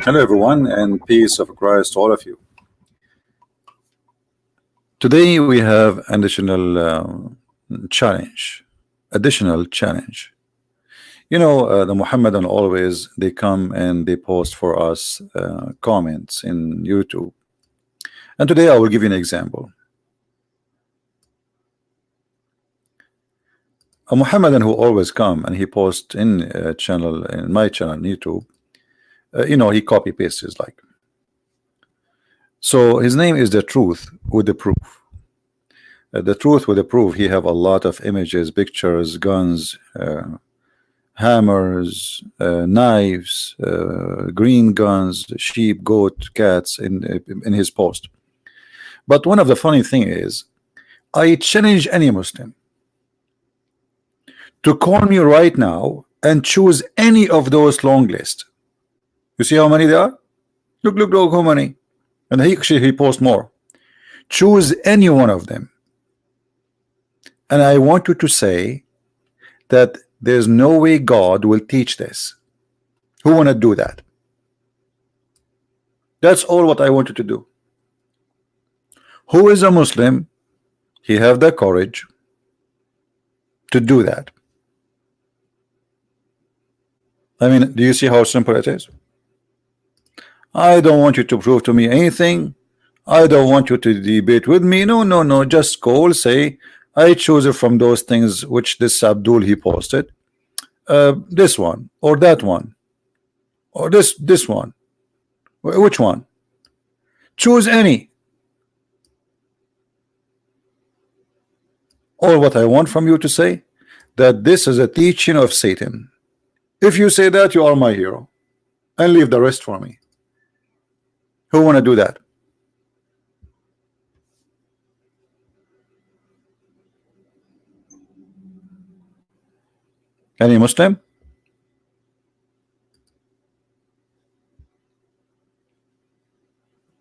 Hello, everyone, and peace of Christ to all of you. Today we have challenge, additional challenge. The Muhammadan always they come and they post for us comments in YouTube, and today I will give you an example. A Muhammadan who always come and he posts in my channel on YouTube. He copy pastes like. So his name is the truth with the proof. The truth with the proof. He have a lot of images, pictures, guns, hammers, knives, green guns, sheep, goat, cats in his post. But one of the funny thing is, I challenge any Muslim to call me right now and choose any of those long lists. You see how many there are? Look how many. And he posts more. Choose any one of them. And I want you to say that there's no way God will teach this. Who want to do that? That's all what I want you to do. Who is a Muslim? He have the courage to do that. I mean, do you see how simple it is? I don't want you to prove to me anything. I don't want you to debate with me. No. Just call, say, I choose it from those things which this Abdul he posted. This one or that one or this one. Which one? Choose any. All what I want from you to say that this is a teaching of Satan. If you say that, you are my hero, and leave the rest for me. Who want to do that? Any Muslim?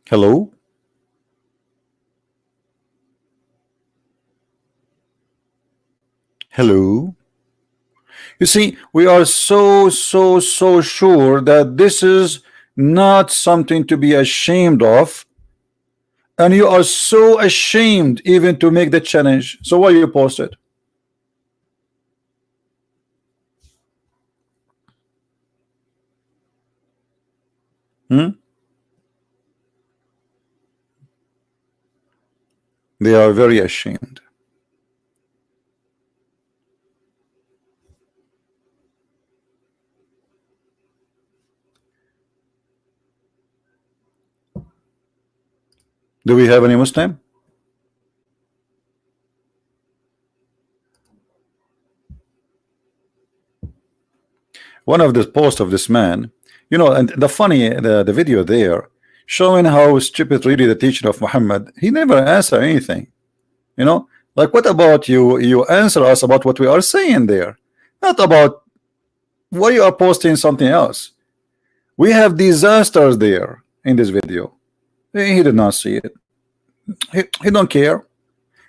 Hello? Hello? You see, we are so sure that this is not something to be ashamed of, and you are so ashamed even to make the challenge. So why you post it? They are very ashamed. Do we have any Muslim? One of the posts of this man, and the video there showing how stupid really the teaching of Muhammad. He never answer anything. Like, what about you answer us about what we are saying there, not about why you are posting something else. We have disasters there in this video. He did not see it. He don't care.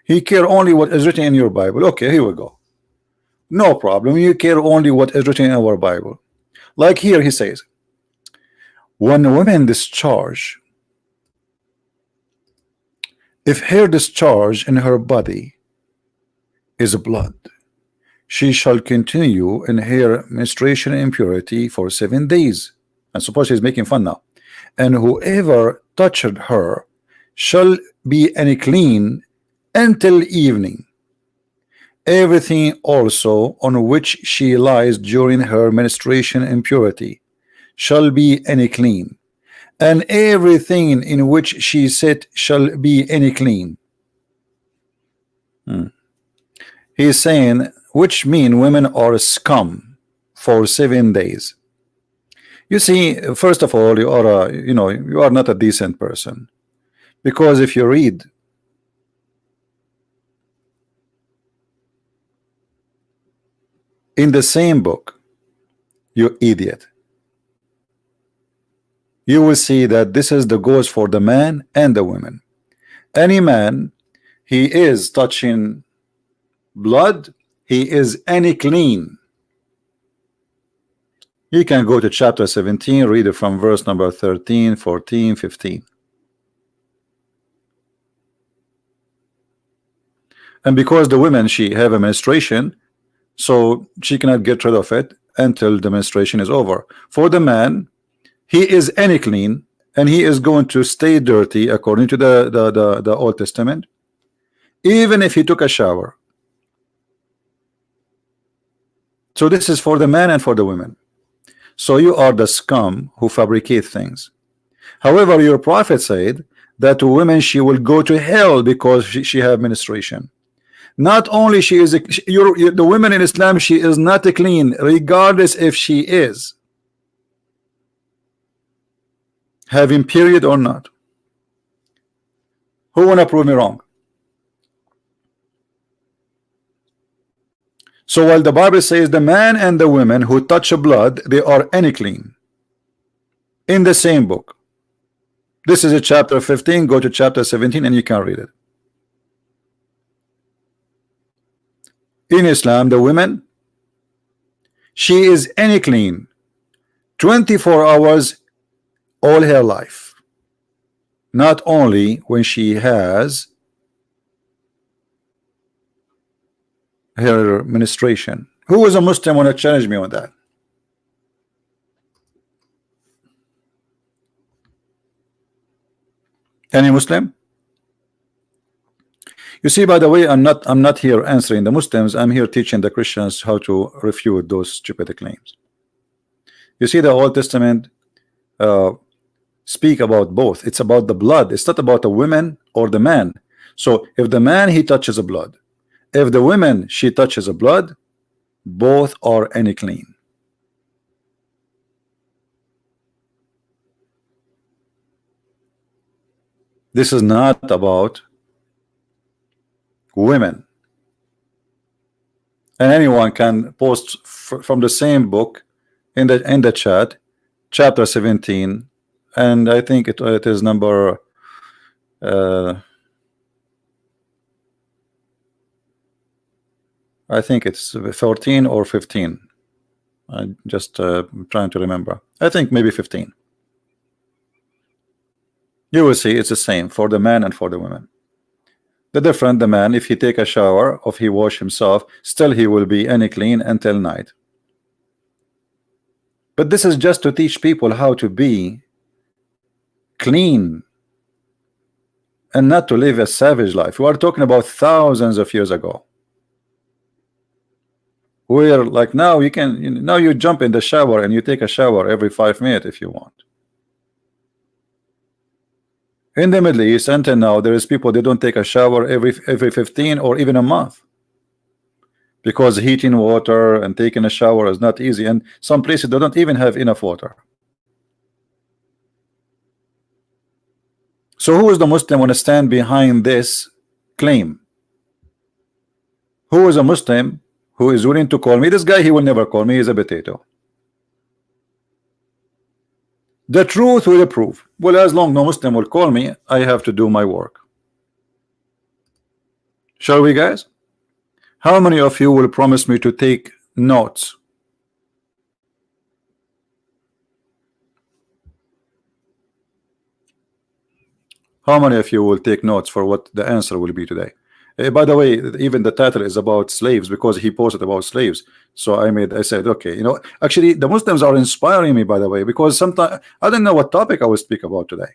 He care only what is written in your Bible. Okay, here we go. No problem. You care only what is written in our Bible. Like here he says, when a woman discharge, if her discharge in her body is blood, she shall continue in her menstruation impurity for 7 days. And suppose she's making fun now. And whoever touched her shall be unclean until evening. Everything also on which she lies during her menstruation impurity shall be unclean, and everything in which she sit shall be unclean. He's saying, which mean women are scum for 7 days. You see, first of all, you are not a decent person, because if you read in the same book, you idiot, you will see that this is the goes for the man and the woman. Any man, he is touching blood, he is unclean. He can go to chapter 17, read it from verse number 13, 14, 15. And because the women, she have a menstruation, so she cannot get rid of it until the menstruation is over. For the man, he is any clean, and he is going to stay dirty according to the Old Testament, even if he took a shower. So this is for the man and for the women. So you are the scum who fabricate things. However, your prophet said that to women she will go to hell because she have menstruation. Not only she is the women in Islam, she is not clean regardless if she is having period or not. Who wanna prove me wrong? So while the Bible says the man and the women who touch blood, they are unclean, in the same book. This is a chapter 15. Go to chapter 17 and you can read it. In Islam, the woman, she is unclean 24 hours all her life, not only when she has her menstruation. Who is a Muslim want to challenge me on that? Any Muslim? You see, by the way, I'm not here answering the Muslims. I'm here teaching the Christians how to refute those stupid claims. You see, the Old Testament speak about both. It's about the blood. It's not about the women or the man. So if the man, he touches a blood, if the woman, she touches a blood, both are unclean. This is not about women. And anyone can post from the same book in the chat, chapter 17, and I think it is number I think it's 14 or 15. I'm just trying to remember. I think maybe 15. You will see it's the same for the man and for the women. The different, the man, if he take a shower, if he wash himself, still he will be unclean until night. But this is just to teach people how to be clean and not to live a savage life. We are talking about thousands of years ago, where like now you can, now you jump in the shower and you take a shower every 5 minutes if you want. In the Middle East until now, there is people, they don't take a shower every 15 or even a month, because heating water and taking a shower is not easy, and some places they don't even have enough water. So who is the Muslim want to stand behind this claim? Who is a Muslim who is willing to call me? This guy, he will never call me, he's a potato. The truth will prove. Well, as long no Muslim will call me, I have to do my work. Shall we, guys? How many of you will promise me to take notes? How many of you will take notes for what the answer will be today? By the way, even the title is about slaves, because he posted about slaves. So I said, okay, you know, actually the Muslims are inspiring me, by the way, because sometimes I don't know what topic I will speak about today.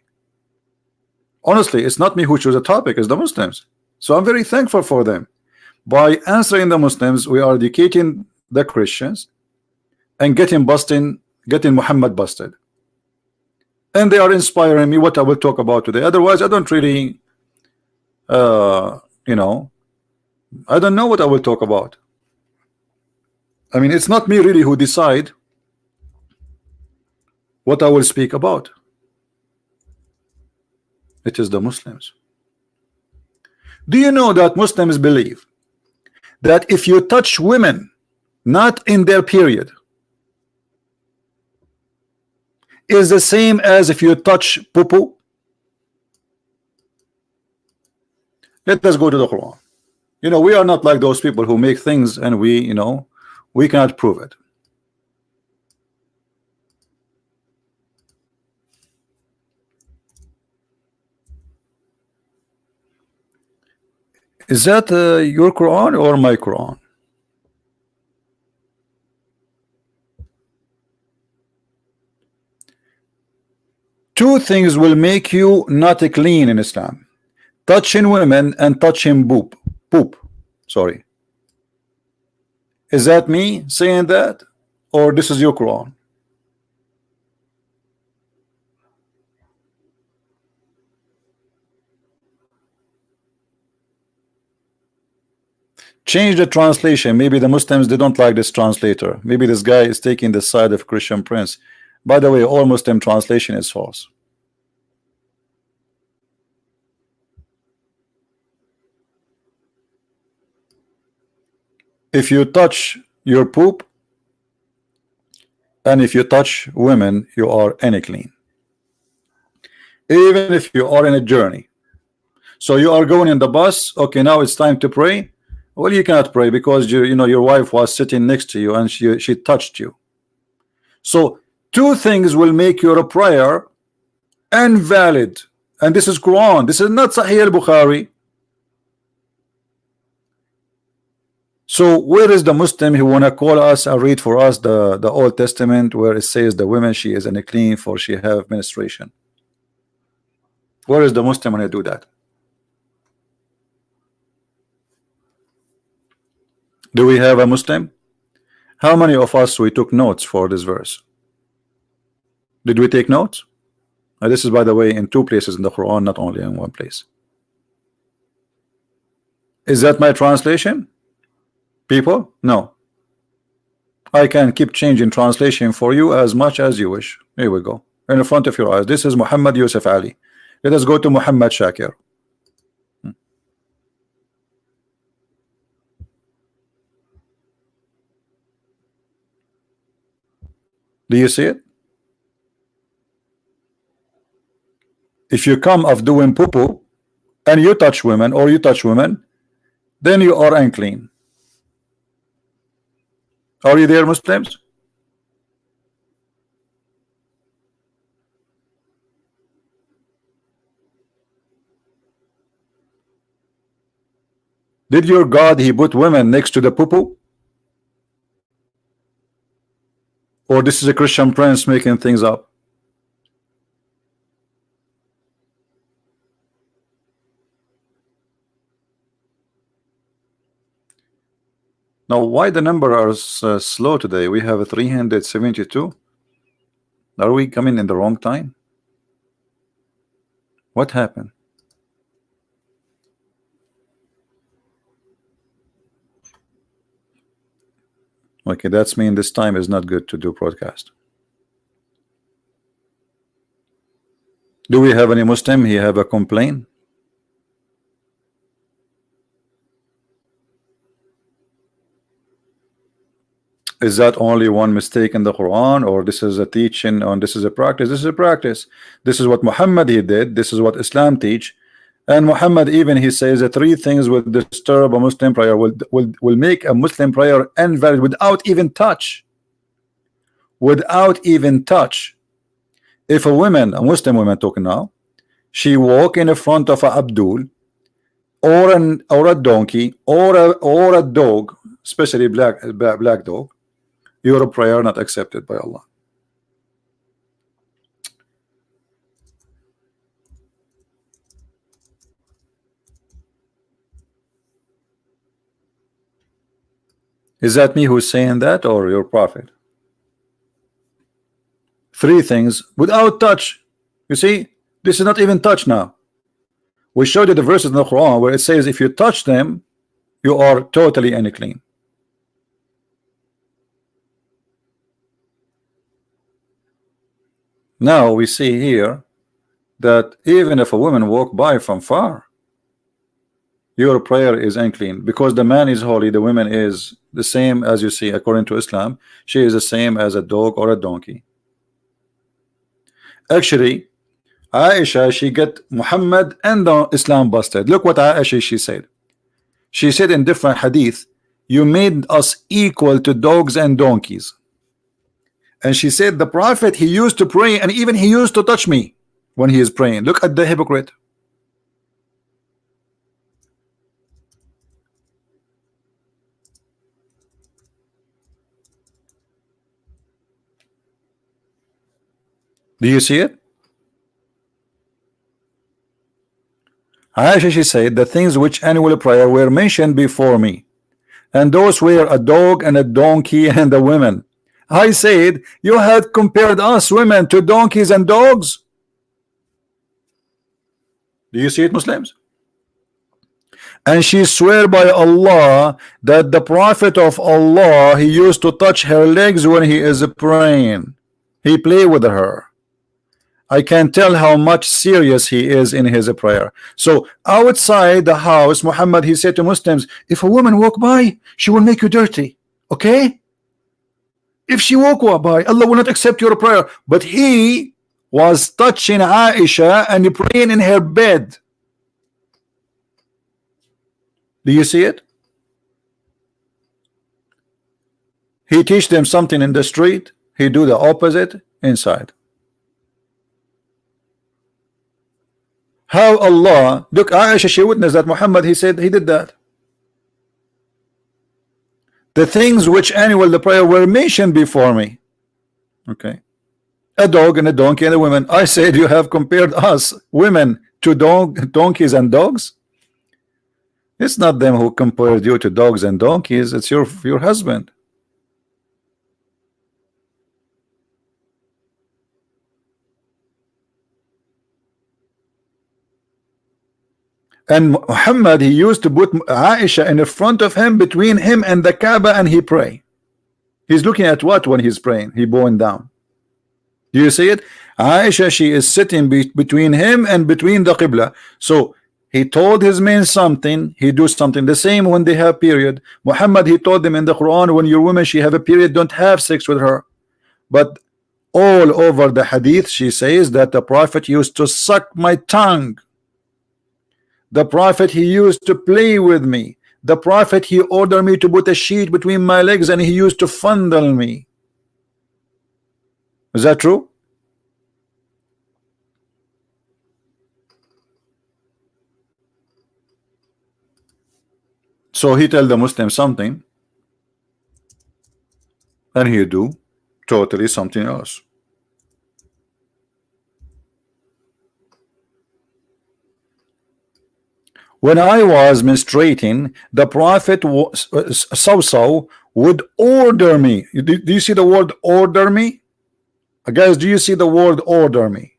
Honestly, it's not me who chose a topic, it's the Muslims. So I'm very thankful for them. By answering the Muslims, we are educating the Christians and getting Muhammad busted. And they are inspiring me what I will talk about today. Otherwise, I don't really you know, I don't know what I will talk about. I mean, it's not me really who decide what I will speak about. It is the Muslims. Do you know that Muslims believe that if you touch women not in their period is the same as if you touch poo-poo? Let us go to the Quran. You know, we are not like those people who make things and we, you know, we cannot prove it. Is that your Quran or my Quran? Two things will make you not clean in Islam: touching women and touching poop. Sorry. Is that me saying that, or this is your Quran? Change the translation. Maybe the Muslims, they don't like this translator. Maybe this guy is taking the side of Christian Prince. By the way, all Muslim translation is false. If you touch your poop and if you touch women, you are unclean. Even if you are in a journey. So you are going in the bus. Okay, now it's time to pray. Well, you cannot pray because you know your wife was sitting next to you and she touched you. So two things will make your prayer invalid, and this is Quran. This is not Sahih al-Bukhari. So where is the Muslim who wanna call us and read for us the Old Testament where it says the women she is unclean for she have menstruation? Where is the Muslim when I do that? Do we have a Muslim? How many of us we took notes for this verse? Did we take notes? This is, by the way, in two places in the Quran, not only in one place. Is that my translation? People? No. I can keep changing translation for you as much as you wish. Here we go. In front of your eyes. This is Muhammad Yusuf Ali. Let us go to Muhammad Shakir. Do you see it? If you come of doing poo-poo and you touch women or you touch women, then you are unclean. Are you there, Muslims? Did your God he put women next to the poo-poo? Or this is a Christian Prince making things up? Now, why the number are slow today? We have a 372. Are we coming in the wrong time? What happened? Okay, that's mean this time is not good to do broadcast. Do we have any Muslim? He have a complaint? Is that only one mistake in the Quran, or this is a teaching, or this is a practice? This is a practice. This is what Muhammad he did. This is what Islam teach. And Muhammad even he says that three things will disturb a Muslim prayer, will make a Muslim prayer invalid without even touch. Without even touch. If a Muslim woman talking now, she walk in the front of a Abdul or a donkey or a dog, especially black dog, your prayer not accepted by Allah. Is that me who's saying that, or your prophet? Three things without touch. You see, this is not even touch now. We showed you the verses in the Quran where it says if you touch them, you are totally unclean. Now we see here that even if a woman walk by from far, your prayer is unclean, because the man is holy, the woman is the same. As you see, according to Islam, she is the same as a dog or a donkey. Actually, Aisha, she get Muhammad and the Islam busted. Look what Aisha she said. She said in different hadith, you made us equal to dogs and donkeys. And she said the prophet he used to pray, and even he used to touch me when he is praying. Look at the hypocrite. Do you see it? Aisha, she said, the things which annual prayer were mentioned before me, and those were a dog and a donkey and a woman. I said, you had compared us women to donkeys and dogs. Do you see it, Muslims? And she swear by Allah that the Prophet of Allah, he used to touch her legs when he is praying. He play with her. I can tell how much serious he is in his prayer. So outside the house, Muhammad, he said to Muslims, if a woman walk by, she will make you dirty. Okay? If she walk by, Allah will not accept your prayer. But he was touching Aisha and praying in her bed. Do you see it? He teach them something in the street, he do the opposite inside. How Allah, look, Aisha, she witnessed that Muhammad, he said he did that. The things which annual the prayer were mentioned before me. Okay. A dog and a donkey and a woman. I said you have compared us women to donkeys and dogs. It's not them who compared you to dogs and donkeys, it's your husband. And Muhammad, he used to put Aisha in the front of him, between him and the Kaaba, and he pray. He's looking at what when he's praying? He bowing down. Do you see it? Aisha, she is sitting between him and between the Qibla. So he told his men something, he do something. The same when they have period. Muhammad, he told them in the Quran, when your woman she have a period, don't have sex with her. But all over the hadith, she says that the Prophet used to suck my tongue. The Prophet, he used to play with me. The Prophet, he ordered me to put a sheet between my legs and he used to fondle me. Is that true? So he tell the Muslim something and he do totally something else. When I was menstruating, the Prophet would order me. Do you see the word order me? Guys, do you see the word order me?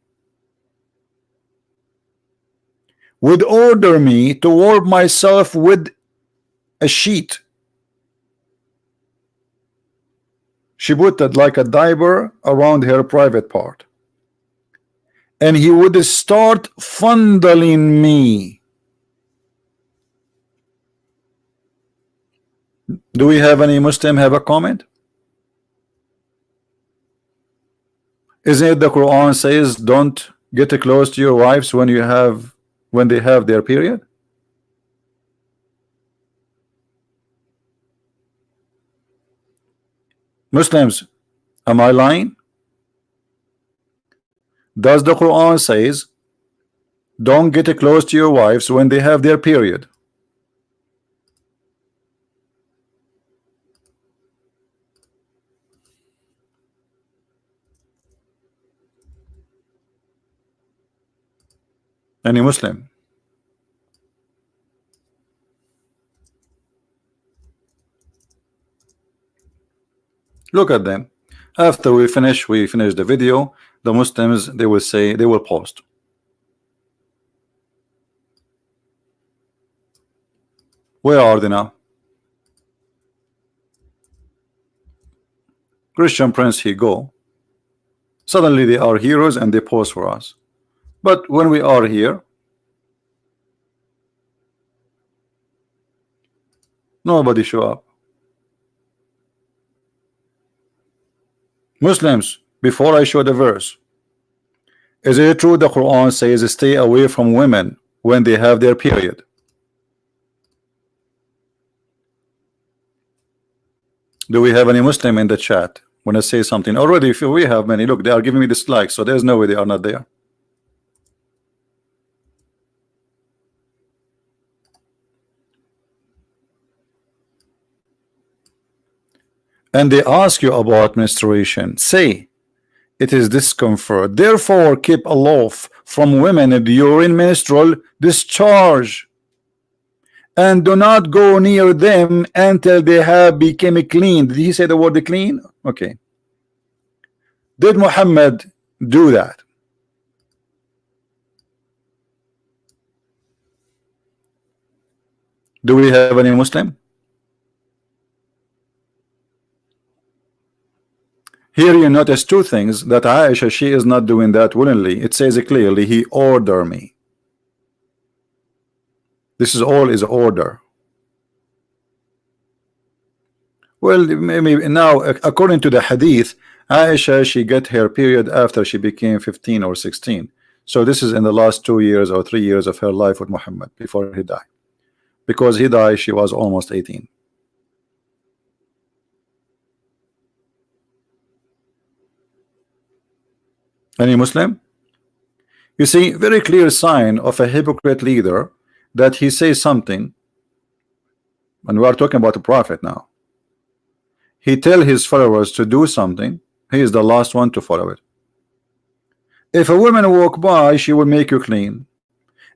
Would order me to warm myself with a sheet. She put it like a diaper around her private part. And he would start fondling me. Do we have any Muslim have a comment? Isn't it the Quran says don't get close to your wives when they have their period? Muslims, am I lying? Does the Quran says don't get close to your wives when they have their period? Any Muslim? Look at them. After we finish the video. The Muslims, they will say, they will post. Where are they now? Christian Prince, he go. Suddenly they are heroes and they post for us. But when we are here, nobody show up. Muslims, before I show the verse, is it true the Quran says stay away from women when they have their period? Do we have any Muslim in the chat when I say something? Already, if we have many, look, they are giving me dislikes, so there's no way they are not there. And they ask you about menstruation. Say, it is discomfort. Therefore, keep aloof from women during menstrual discharge, and do not go near them until they have become clean. Did he say the word clean? Okay. Did Muhammad do that? Do we have any Muslim? Here you notice two things, that Aisha, she is not doing that willingly. It says clearly, he ordered me. This is all is order. Well, maybe now, according to the hadith, Aisha, she get her period after she became 15 or 16. So this is in the last 2 years or 3 years of her life with Muhammad before he died. Because he died, she was almost 18. Any Muslim? You see, very clear sign of a hypocrite leader, that he says something, and we are talking about the prophet now. He tell his followers to do something, he is the last one to follow it. If a woman walk by, she will make you clean.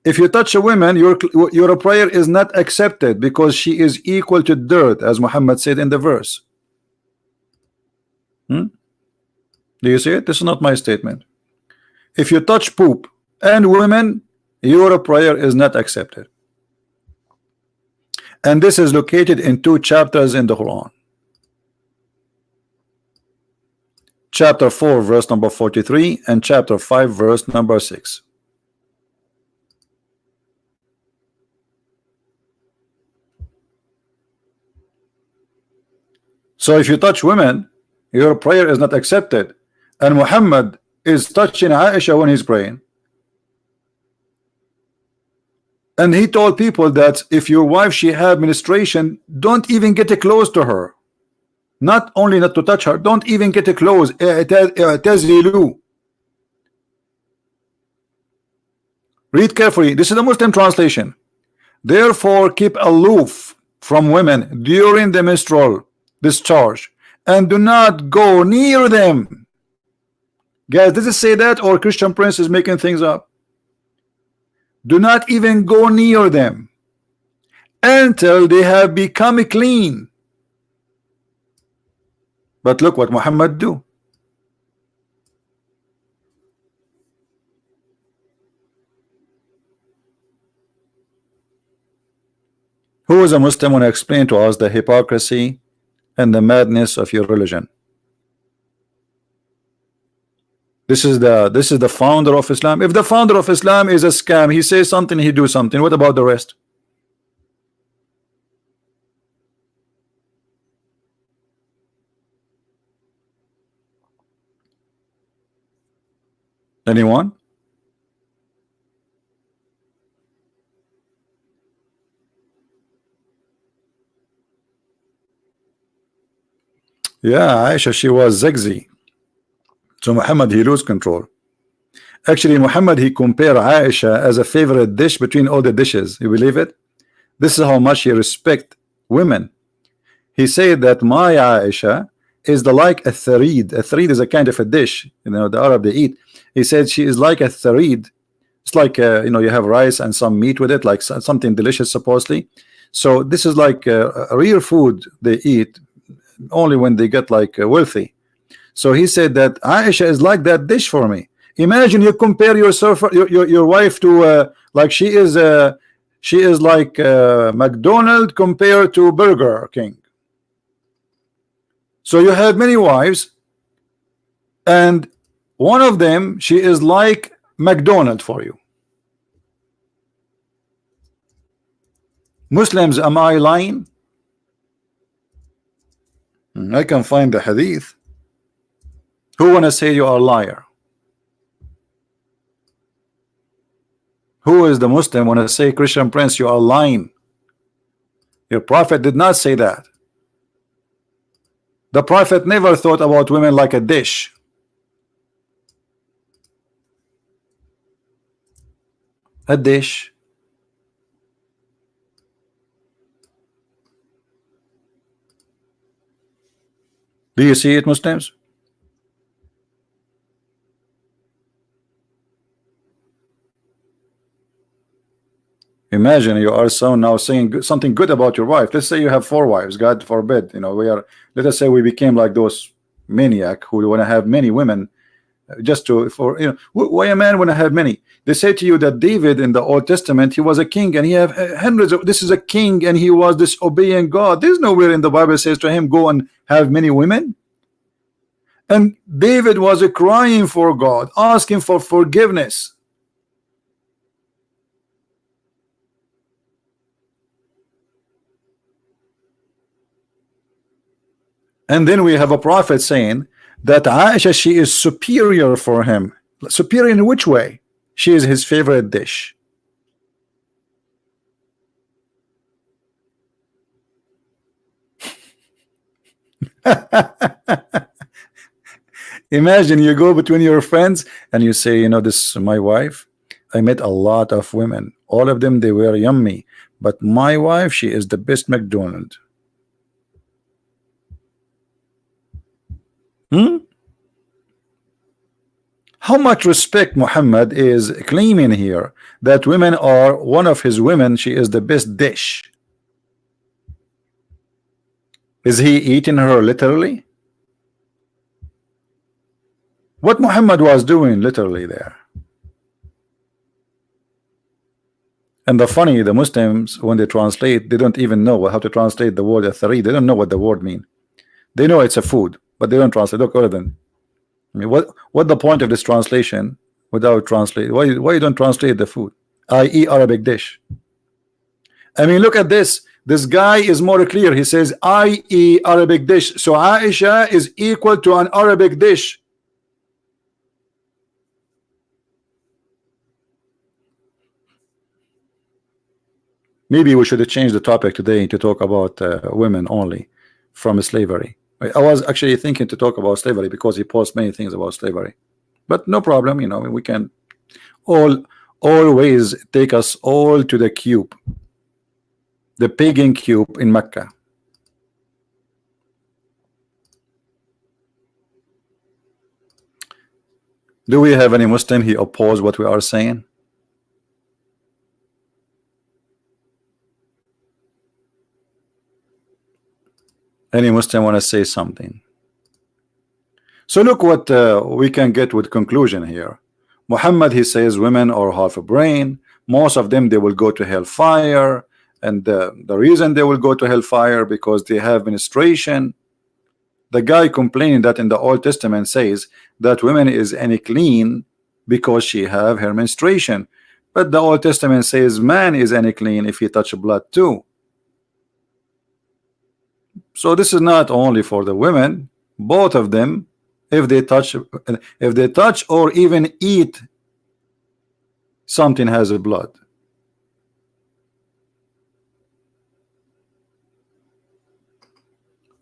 If you touch a woman, your prayer is not accepted, because she is equal to dirt, as Muhammad said in the verse. Do you see it? This is not my statement. If you touch poop and women, your prayer is not accepted. And this is located in 2 chapters in the Quran. Chapter 4 verse number 43 and chapter 5 verse number 6. So if you touch women, your prayer is not accepted, and Muhammad is touching Aisha when he's praying. And he told people that if your wife she had menstruation, don't even get close to her. Not only not to touch her, don't even get close. Read carefully. This is the Muslim translation. Therefore, keep aloof from women during the menstrual discharge, and do not go near them. Guys, does it say that, or Christian Prince is making things up? Do not even go near them until they have become clean. But look what Muhammad do. Who is a Muslim want to explain to us the hypocrisy and the madness of your religion? This is the founder of Islam. If the founder of Islam is a scam, he says something, he do something. What about the rest? Anyone? Yeah, Aisha, she was zigzag. So Muhammad, he lose control. Actually, Muhammad, he compare Aisha as a favorite dish between all the dishes. You believe it? This is how much he respect women. He said that my Aisha is the like a tharid. A tharid is a kind of a dish, you know, the Arab they eat. He said she is like a tharid. It's like you know, you have rice and some meat with it, like something delicious supposedly. So this is like a real food they eat only when they get like wealthy. So he said that Aisha is like that dish for me. Imagine you compare yourself, your wife to like she is like McDonald compared to Burger King. So you have many wives, and one of them, she is like McDonald for you. Muslims, am I lying? I can find the hadith. Who wanna say you are a liar? Who is the Muslim wanna say, Christian Prince, you are lying? Your prophet did not say that. The prophet never thought about women like a dish. A dish. Do you see it, Muslims? Imagine you are so now saying something good about your wife. Let's say you have 4 wives, God forbid. You know, we are, let us say we became like those maniac who want to have many women, just to, for, you know, why a man want to have many? They say to you that David in the Old Testament, he was a king and he have hundreds of, this is a king and he was disobeying God. There's nowhere in the Bible says to him, go and have many women. And David was crying for God, asking for forgiveness. And then we have a prophet saying that Aisha, she is superior for him. Superior in which way? She is his favorite dish. Imagine you go between your friends and you say, you know, this is my wife. I met a lot of women. All of them, they were yummy. But my wife, she is the best McDonald's. How much respect Muhammad is claiming here that women are one of his women, she is the best dish. Is he eating her literally? What Muhammad was doing literally there. And the funny, the Muslims, when they translate, they don't even know how to translate the word athari. They don't know what the word mean. They know it's a food, but they don't translate. Look, all of them. I mean, what the point of this translation without translate? Why you don't translate the food, i.e. Arabic dish? I mean, look at this. This guy is more clear. He says i.e. Arabic dish. So Aisha is equal to an Arabic dish. Maybe we should change the topic today to talk about women only from slavery. I was actually thinking to talk about slavery because he posts many things about slavery, but no problem. You know, we can always take us all to the cube, the pagan cube in Mecca. Do we have any Muslim he oppose what we are saying? Any Muslim want to say something? So look what we can get with conclusion here. Muhammad, he says women are half a brain. Most of them, they will go to hellfire. And the reason they will go to hellfire because they have menstruation. The guy complaining that in the Old Testament says that women is unclean because she have her menstruation. But the Old Testament says man is unclean if he touch blood too. So this is not only for the women, both of them, if they touch or even eat something has a blood.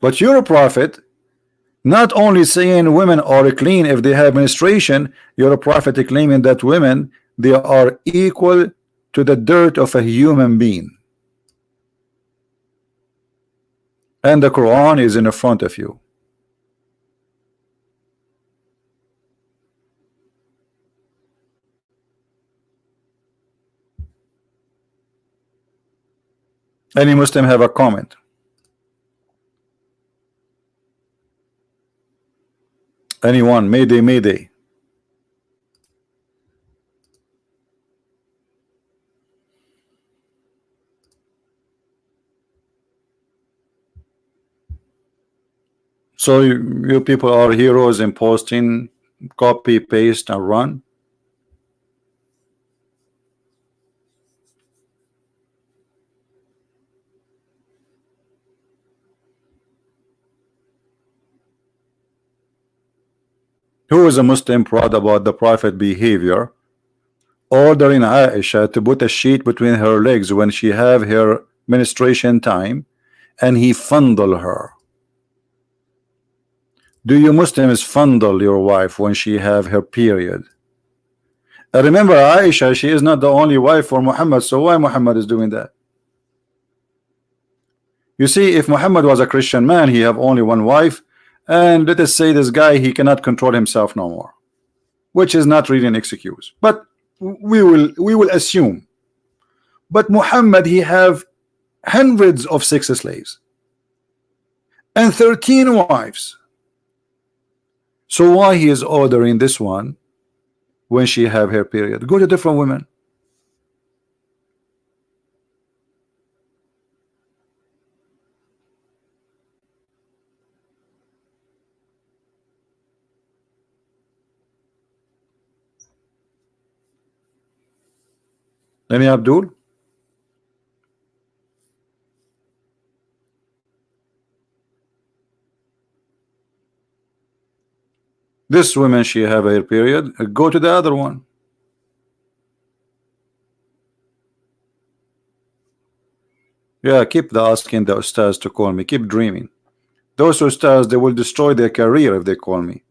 But your prophet not only saying women are clean if they have menstruation, your prophet claiming that women, they are equal to the dirt of a human being. And the Quran is in front of you. Any Muslim have a comment? Anyone? Mayday, mayday. So you people are heroes in posting, copy, paste, and run. Who is a Muslim proud about the Prophet behavior, ordering Aisha to put a sheet between her legs when she have her menstruation time, and he fondle her? Do you Muslims fondle your wife when she have her period? Remember, Aisha, she is not the only wife for Muhammad, so why Muhammad is doing that? You see, if Muhammad was a Christian man, he have only one wife, and let us say this guy, he cannot control himself no more, which is not really an excuse, but we will assume. But Muhammad, he have hundreds of sex slaves and 13 wives. So why he is ordering this one when she have her period? Go to different women. Let me Abdul. This woman, she have her period. Go to the other one. Yeah, keep the asking the ustaz to call me. Keep dreaming. Those ustaz, they will destroy their career if they call me.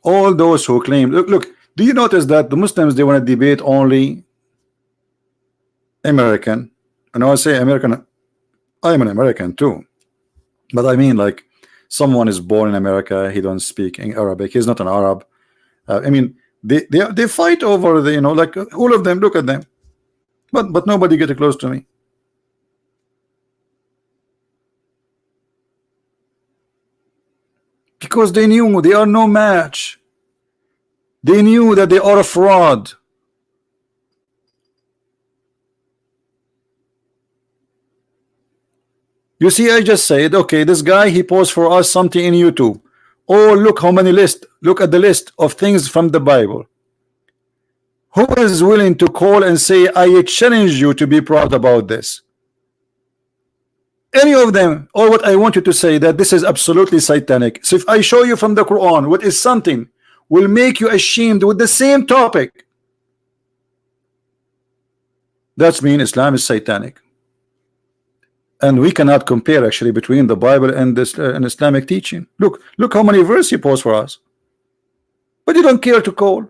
All those who claim, look, do you notice that the Muslims, they want to debate only American? And I say American, I'm an American too, but I mean, like, someone is born in America, he don't speak in Arabic, he's not an Arab. I mean, they fight over the, like all of them. Look at them, but nobody get close to me. Because they knew they are no match. They knew that they are a fraud. You see, I just said, okay, this guy, he posts for us something in YouTube. Oh, look how many list. Look at the list of things from the Bible. Who is willing to call and say, I challenge you to be proud about this? Any of them, or what I want you to say that this is absolutely satanic. So if I show you from the Quran what is something will make you ashamed with the same topic, that's mean Islam is satanic. And we cannot compare actually between the Bible and this and Islamic teaching. Look how many verses he posts for us. But you don't care to call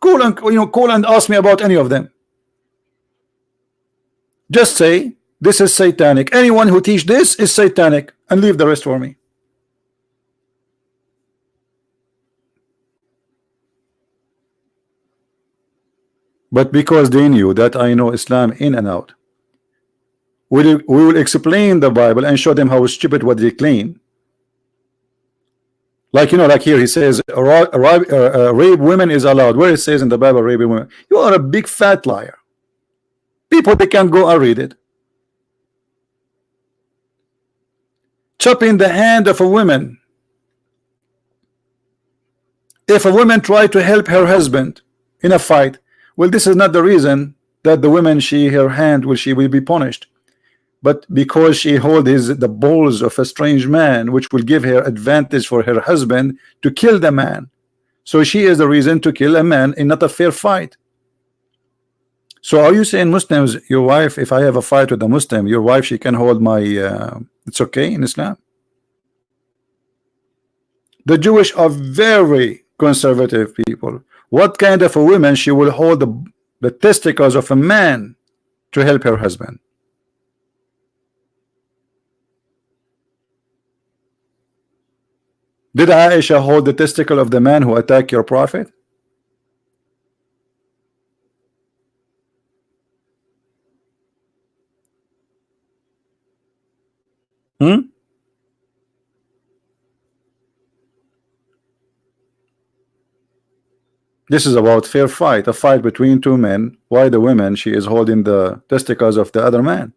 and call and ask me about any of them. Just say this is satanic. Anyone who teach this is satanic, and leave the rest for me. But because they knew that I know Islam in and out, we will explain the Bible and show them how stupid what they claim. Like, like here he says rape women is allowed. Where it says in the Bible rape women? You are a big fat liar. People, they can go and read it. Chopping the hand of a woman. If a woman try to help her husband in a fight, well, this is not the reason that the woman, her hand she will be punished, but because she holds the balls of a strange man, which will give her advantage for her husband to kill the man. So she is the reason to kill a man in not a fair fight. So are you saying Muslims, your wife, if I have a fight with a Muslim, your wife, she can hold my it's okay in Islam? The Jewish are very conservative people. What kind of a woman she will hold the testicles of a man to help her husband? Did Aisha hold the testicle of the man who attacked your prophet? This is about fair fight, a fight between two men. Why the woman, she is holding the testicles of the other man?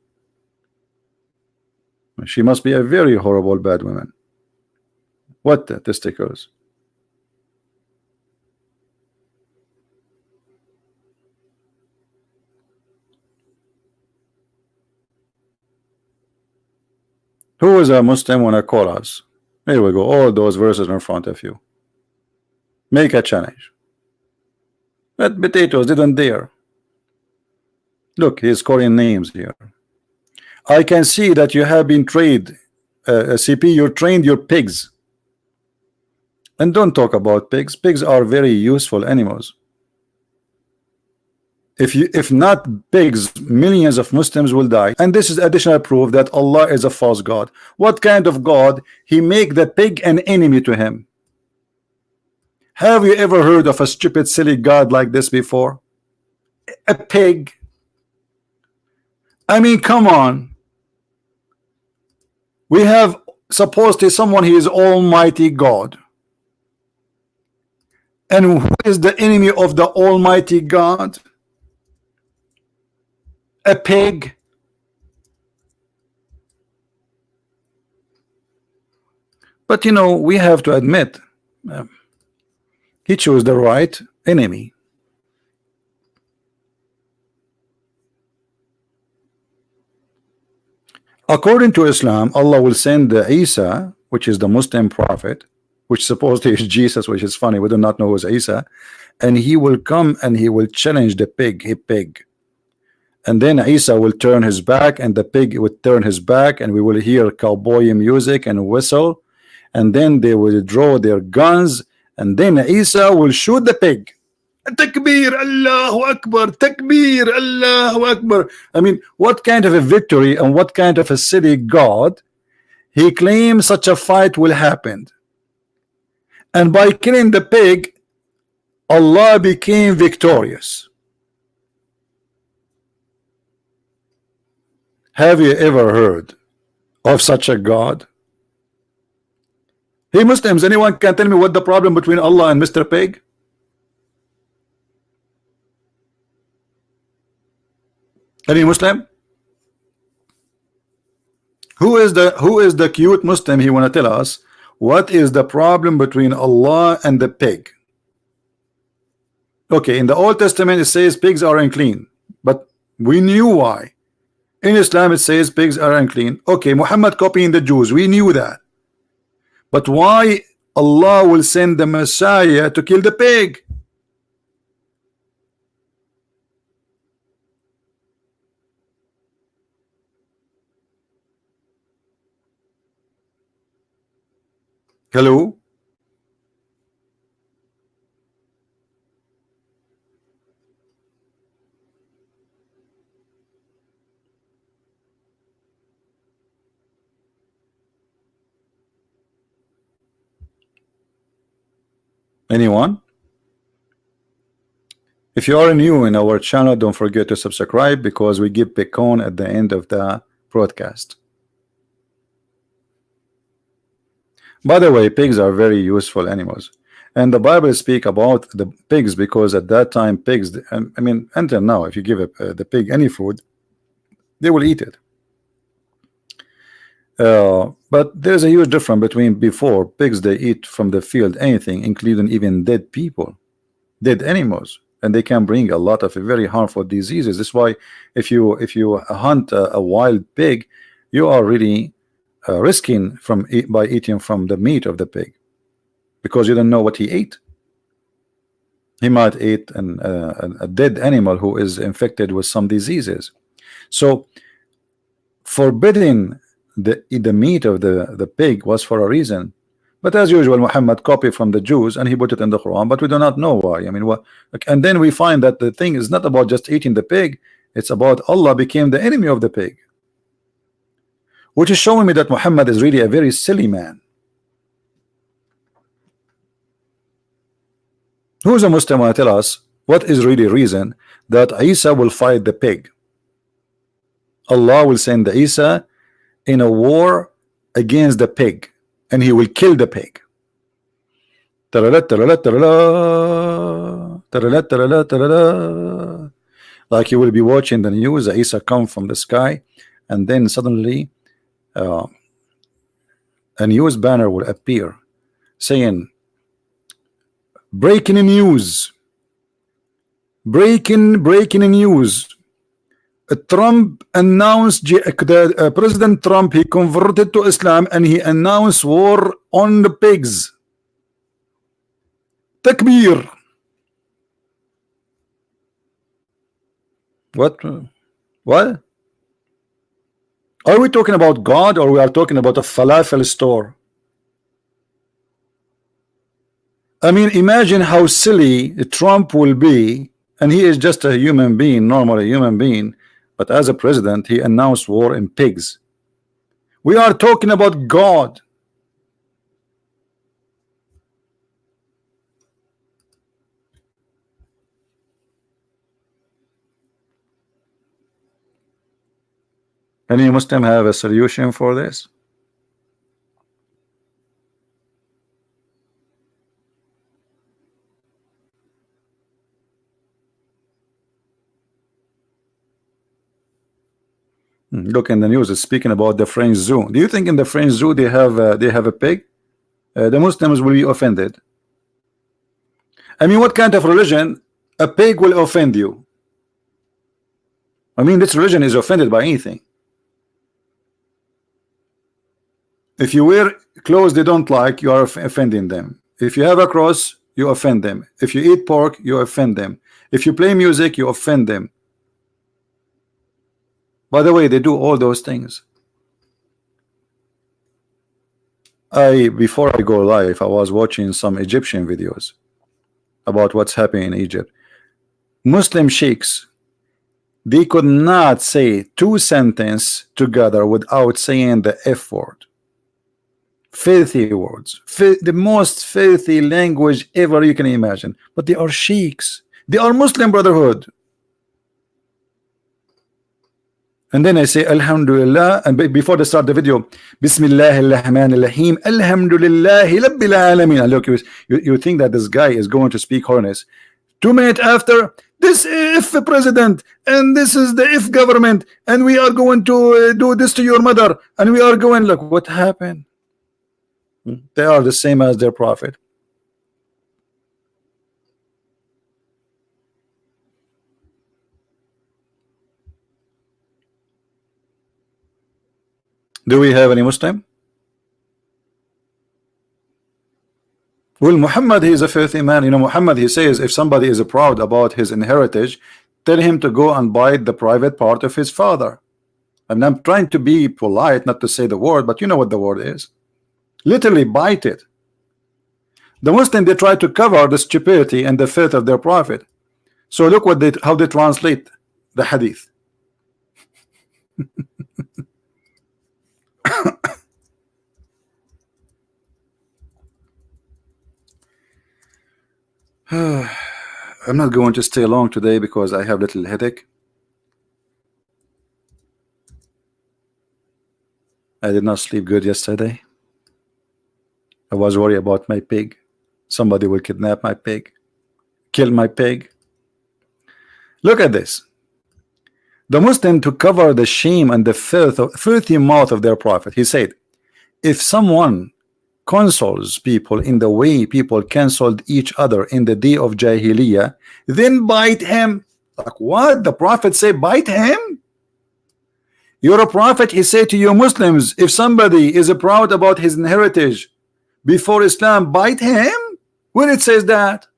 She must be a very horrible bad woman. What the testicles? Who is a Muslim when I call us? Here we go. All those verses in front of you. Make a challenge. But potatoes didn't dare. Look, he's calling names here. I can see that you have been trained, CP. You trained your pigs. And don't talk about pigs. Pigs are very useful animals. If not pigs, millions of Muslims will die. And this is additional proof that Allah is a false God. What kind of God? He make the pig an enemy to him. Have you ever heard of a stupid silly God like this before? A pig. I mean, come on. We have supposedly someone, he is Almighty God. And who is the enemy of the Almighty God? A pig. But you know, we have to admit, he chose the right enemy. According to Islam, Allah will send Isa, which is the Muslim prophet, which supposedly is Jesus, which is funny, we do not know who's Isa, and he will come and he will challenge the pig, a pig. And then Isa will turn his back and the pig would turn his back, and we will hear cowboy music and whistle, and then they will draw their guns, and then Isa will shoot the pig. Takbir, Allahu Akbar, Takbir, Allahu Akbar. I mean, what kind of a victory and what kind of a silly God he claims such a fight will happen? And by killing the pig, Allah became victorious. Have you ever heard of such a God? Hey Muslims, anyone can tell me what the problem between Allah and Mr. Pig? Any Muslim? Who is the cute Muslim? He wanna tell us what is the problem between Allah and the pig? Okay, in the Old Testament it says pigs are unclean, but we knew why. In Islam it says pigs are unclean. Okay, Muhammad copying the Jews, we knew that. But why Allah will send the Messiah to kill the pig? Hello? Anyone? If you are new in our channel, don't forget to subscribe, because we give Picon at the end of the broadcast. By the way, pigs are very useful animals, and the Bible speak about the pigs because at that time pigs, I mean until now, if you give the pig any food, they will eat it. But there's a huge difference between before. Pigs, they eat from the field anything, including even dead people, dead animals, and they can bring a lot of very harmful diseases. That's why if you hunt a wild pig, you are really risking by eating from the meat of the pig, because you don't know what he ate. He might eat a dead animal who is infected with some diseases. So forbidding the meat of the pig was for a reason. But as usual, Muhammad copied from the Jews and he put it in the Quran, but we do not know why. I mean, what? And then we find that the thing is not about just eating the pig, it's about Allah became the enemy of the pig, which is showing me that Muhammad is really a very silly man. Who is a Muslim want to tell us what is really reason that Isa will fight the pig? Allah will send Isa in a war against the pig, and he will kill the pig. Like you will be watching the news, Isa come from the sky, and then suddenly a news banner will appear saying, breaking news, breaking news, Trump announced President Trump, he converted to Islam and he announced war on the pigs. Takbir. What are we talking about, God, or we are talking about a falafel store? I mean, imagine how silly Trump will be, and he is just a human being, normally a human being, but as a president he announced war in pigs. We are talking about God. Any Muslim have a solution for this? Look in the news, it's speaking about the French zoo. Do you think in the French zoo they have a pig? The Muslims will be offended. I mean, what kind of religion a pig will offend you? I mean, this religion is offended by anything. If you wear clothes they don't like, you are offending them. If you have a cross, you offend them. If you eat pork, you offend them. If you play music, you offend them. By the way, they do all those things. Before I go live, I was watching some Egyptian videos about what's happening in Egypt. Muslim sheikhs, they could not say two sentences together without saying the F word. Filthy words, the most filthy language ever you can imagine. But they are sheikhs, they are Muslim Brotherhood. And then I say Alhamdulillah, and before they start the video, Bismillah ar-Rahman ar-Rahim, Alhamdulillah Rabbil Alameen. Look, you think that this guy is going to speak holiness. 2 minutes after, this if president, and this is the if government, and we are going to do this to your mother, and we are going, look what happened. They are the same as their prophet. Do we have any Muslim? Well, Muhammad, he is a filthy man. You know, Muhammad, he says if somebody is proud about his inheritance, tell him to go and bite the private part of his father. And I'm trying to be polite, not to say the word, but you know what the word is. Literally bite it. The Muslim, they try to cover the stupidity and the filth of their prophet. So look what how they translate the hadith. I'm not going to stay long today because I have a little headache. I did not sleep good yesterday. I was worried about my pig. Somebody will kidnap my pig, kill my pig. Look at this. The Muslim, to cover the shame and the filthy mouth of their prophet, he said, if someone consoles people in the way people canceled each other in the day of Jahiliyyah, then bite him. Like what? The prophet say bite him? You're a prophet. He said to you Muslims, if somebody is proud about his heritage before Islam, bite him? When it says that?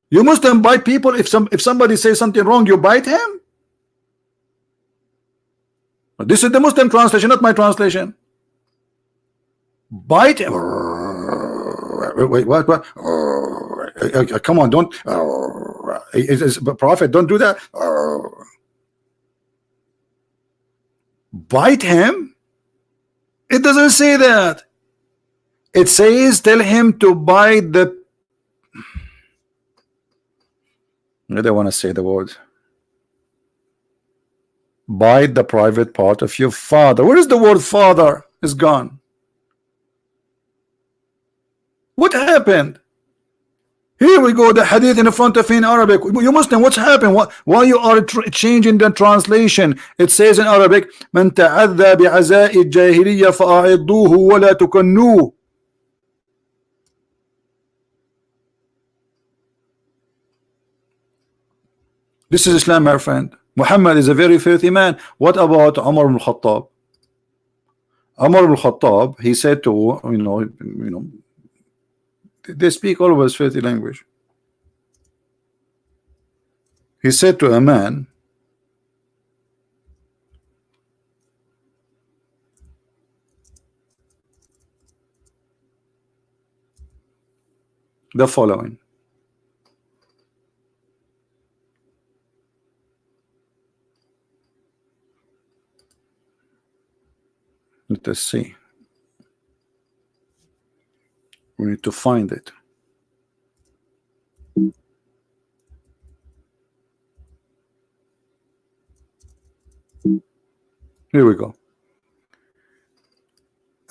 You Muslim bite people. If somebody says something wrong, you bite him? This is the Muslim translation, not my translation. Bite him. Wait, what? Come on, don't. Prophet, don't do that. Bite him? It doesn't say that. It says tell him to bite the. I don't want to say the word. Bite the private part of your father. Where is the word father? It's gone. What happened? Here we go, the hadith in front of in Arabic. You Muslim, what's happened? Why you are changing the translation? It says in Arabic, "Man ta'adha bi'aza'i al-jahiliyya fa'a'idduhu wa la tukannuhu." This is Islam, my friend. Muhammad is a very filthy man. What about Umar ibn Khattab? Umar ibn Khattab, he said to, you know, they speak always filthy language. He said to a man, the following. Let us see. We need to find it. Here we go.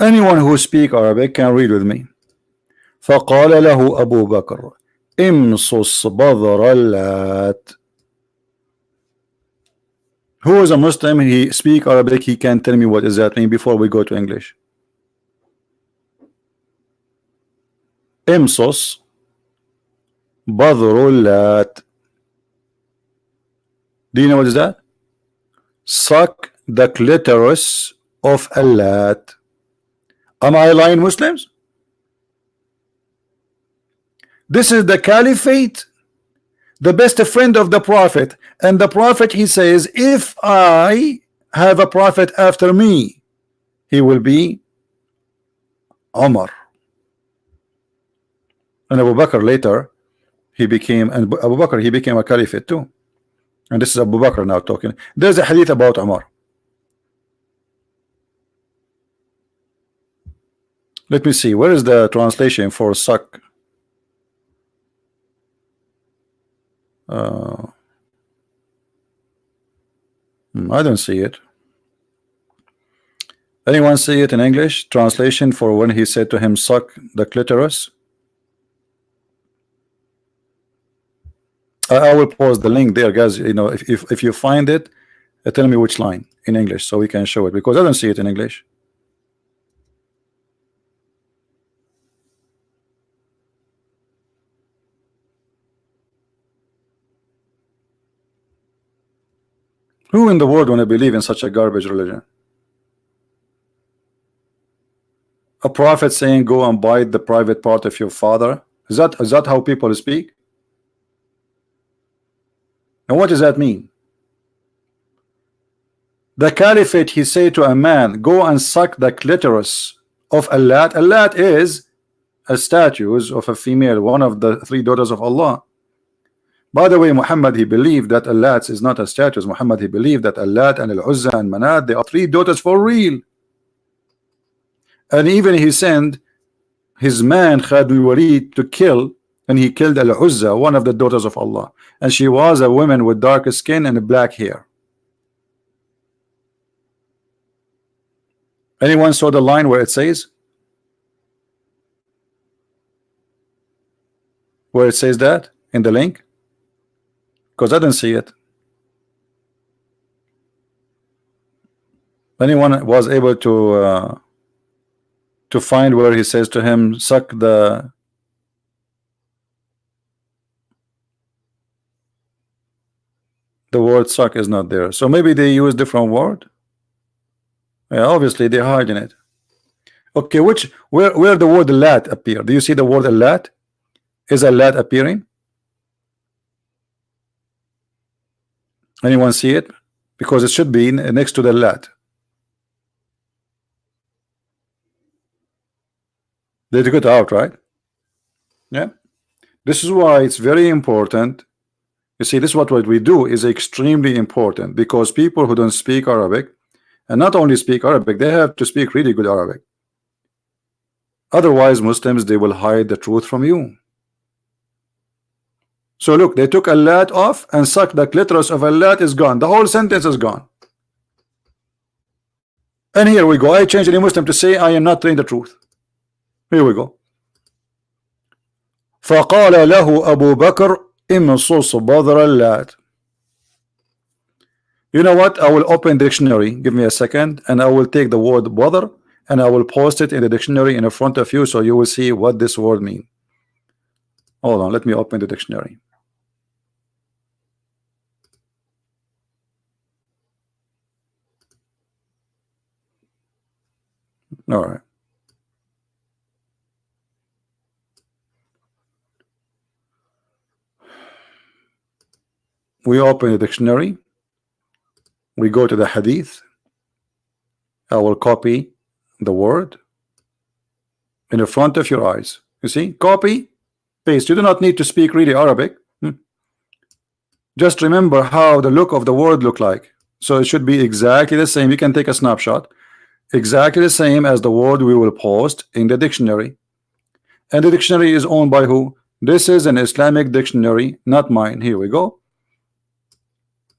Anyone who speak Arabic can read with me. فقال له أبو بكر امصص بذر اللات. Who is a Muslim? He speak Arabic. He can tell me what does that mean before we go to English. امصص بذر اللات. Do you know what is that? Suck the clitoris of Allat. Am I lying, Muslims? This is the caliphate, the best friend of the prophet, and the prophet, he says, if I have a prophet after me, he will be Umar. And Abu Bakr later, he became, and Abu Bakr, he became a caliphate too. And this is Abu Bakr now talking. There's a hadith about Umar. Let me see, where is the translation for suck? I don't see it. Anyone see it in English? Translation for when he said to him, suck the clitoris? I will post the link there, guys. You know, if you find it, tell me which line in English so we can show it, because I don't see it in English. Who in the world want to believe in such a garbage religion? A prophet saying go and bite the private part of your father? Is that how people speak? And what does that mean? The caliphate, he said to a man, go and suck the clitoris of Allat. Allat is a statue of a female, one of the three daughters of Allah. By the way, Muhammad, he believed that Allat is not a statue. Muhammad, he believed that Allat and Al-Uzza and Manat, they are three daughters for real. And even he sent his man Khadim Walid to kill, and he killed Al-Uzza, one of the daughters of Allah, and she was a woman with dark skin and black hair. Anyone saw the line where it says that in the link? Because I didn't see it. Anyone was able to find where he says to him, suck the word suck is not there. So maybe they use different word. Yeah, obviously they're hiding it. Okay, where the word lat appear? Do you see the word lat? Is a lat appearing? Anyone see it? Because it should be next to the lat. They took it out, right? Yeah. This is why it's very important. You see, this is what we do is extremely important, because people who don't speak Arabic, and not only speak Arabic, they have to speak really good Arabic. Otherwise, Muslims, they will hide the truth from you. So look, they took Allat off and sucked the clitoris of Allat is gone. The whole sentence is gone. And here we go. I change any Muslim to say I am not telling the truth. Here we go. فقال له أبو بكر امصص بذر اللات. You know what? I will open dictionary. Give me a second, and I will take the word bother and I will post it in the dictionary in front of you, so you will see what this word means. Hold on, let me open the dictionary. All right. We open the dictionary. We go to the hadith. I will copy the word in the front of your eyes. You see, copy, paste. You do not need to speak really Arabic. Just remember how the look of the word look like. So it should be exactly the same. You can take a snapshot. Exactly the same as the word we will post in the dictionary. And the dictionary is owned by who? This is an Islamic dictionary, not mine. Here we go.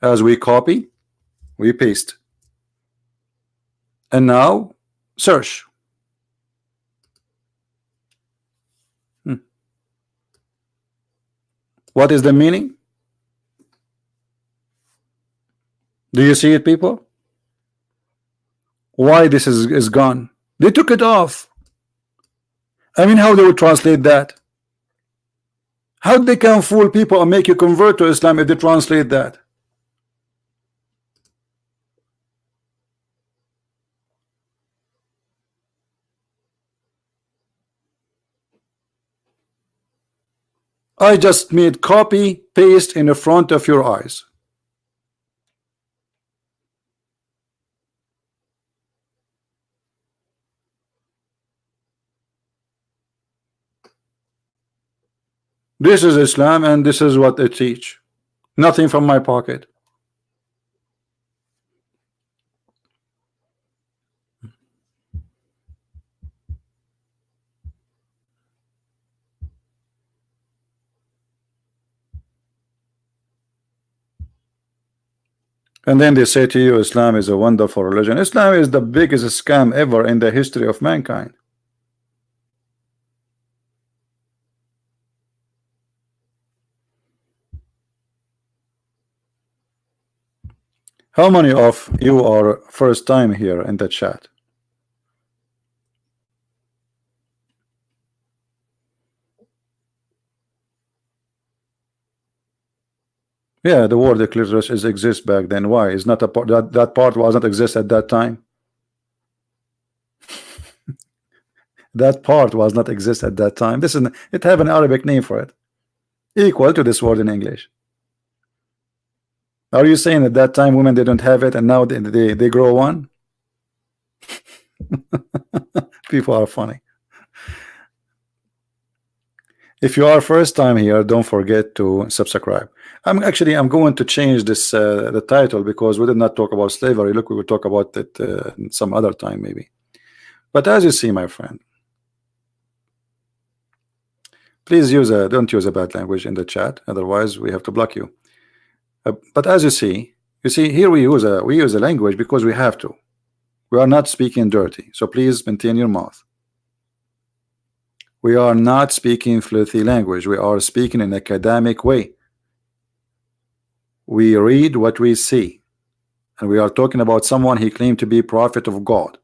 As we copy, we paste. And now search. What is the meaning? Do you see it, people? Why this is gone? They took it off. I mean, how they would translate that? How they can fool people and make you convert to Islam if they translate that? I just made copy paste in the front of your eyes. This is Islam and this is what they teach. Nothing from my pocket. And then they say to you Islam is a wonderful religion. Islam is the biggest scam ever in the history of mankind. How many of you are first time here in the chat? Yeah, the word clitoris is exist back then. Why? Is not a part that part was not exist at that time. That part was not exist at that time. This is it have an Arabic name for it, equal to this word in English. Are you saying at that time women they don't have it and now they grow one? People are funny. If you are first time here, don't forget to subscribe. I'm going to change this the title because we did not talk about slavery. Look, we will talk about it some other time maybe. But as you see, my friend, please don't use a bad language in the chat, otherwise we have to block you. But as you see here we use a language because we have to. We are not speaking dirty, so please maintain your mouth. We are not speaking filthy language. We are speaking in an academic way. We read what we see, and we are talking about someone he claimed to be prophet of God,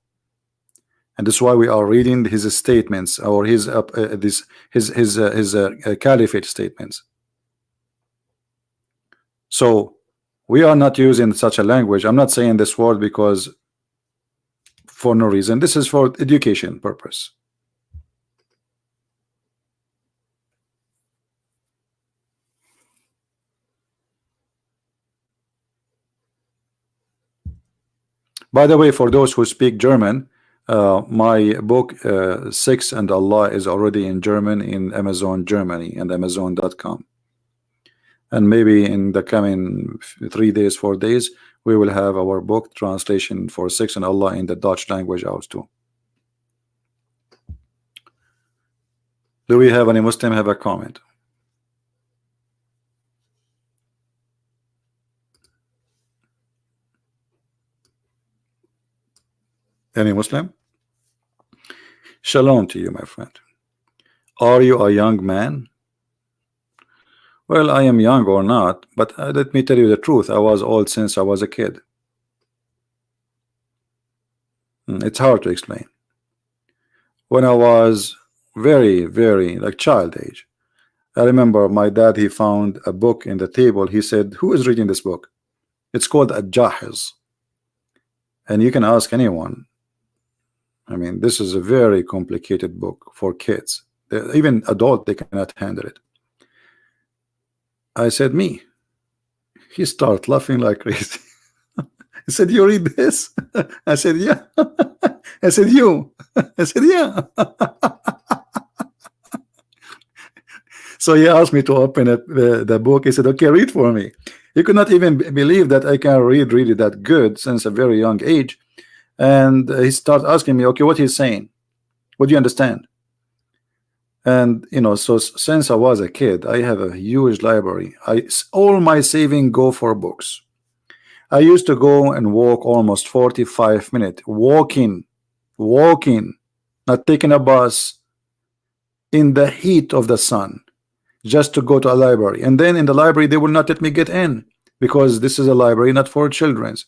and that's why we are reading his statements or his caliphate statements. So we are not using such a language. I'm not saying this word because for no reason. This is for education purpose. By the way, for those who speak German, my book Sex and Allah is already in German in Amazon Germany and Amazon.com. And maybe in the coming 3 days, 4 days, we will have our book translation for Sex and Allah in the Dutch language out too. Do we have any Muslim have a comment? Any Muslim? Shalom to you, my friend. Are you a young man? Well, I am young or not, but let me tell you the truth. I was old since I was a kid. It's hard to explain. When I was very, very like child age, I remember my dad, he found a book in the table. He said, who is reading this book? It's called Al-Jahiz. And you can ask anyone. I mean, this is a very complicated book for kids. Even adult, they cannot handle it. I said, me. He started laughing like crazy. He said, you read this? I said, yeah. I said, you. I said, yeah. So he asked me to open the book. He said, okay, read for me. He could not even believe that I can read really that good since a very young age. And he started asking me, okay, what he's saying? What do you understand? And you know, so since I was a kid, I have a huge library. All my saving go for books. I used to go and walk almost 45 minutes, walking, not taking a bus, in the heat of the sun, just to go to a library. And then in the library, they will not let me get in because this is a library not for children's.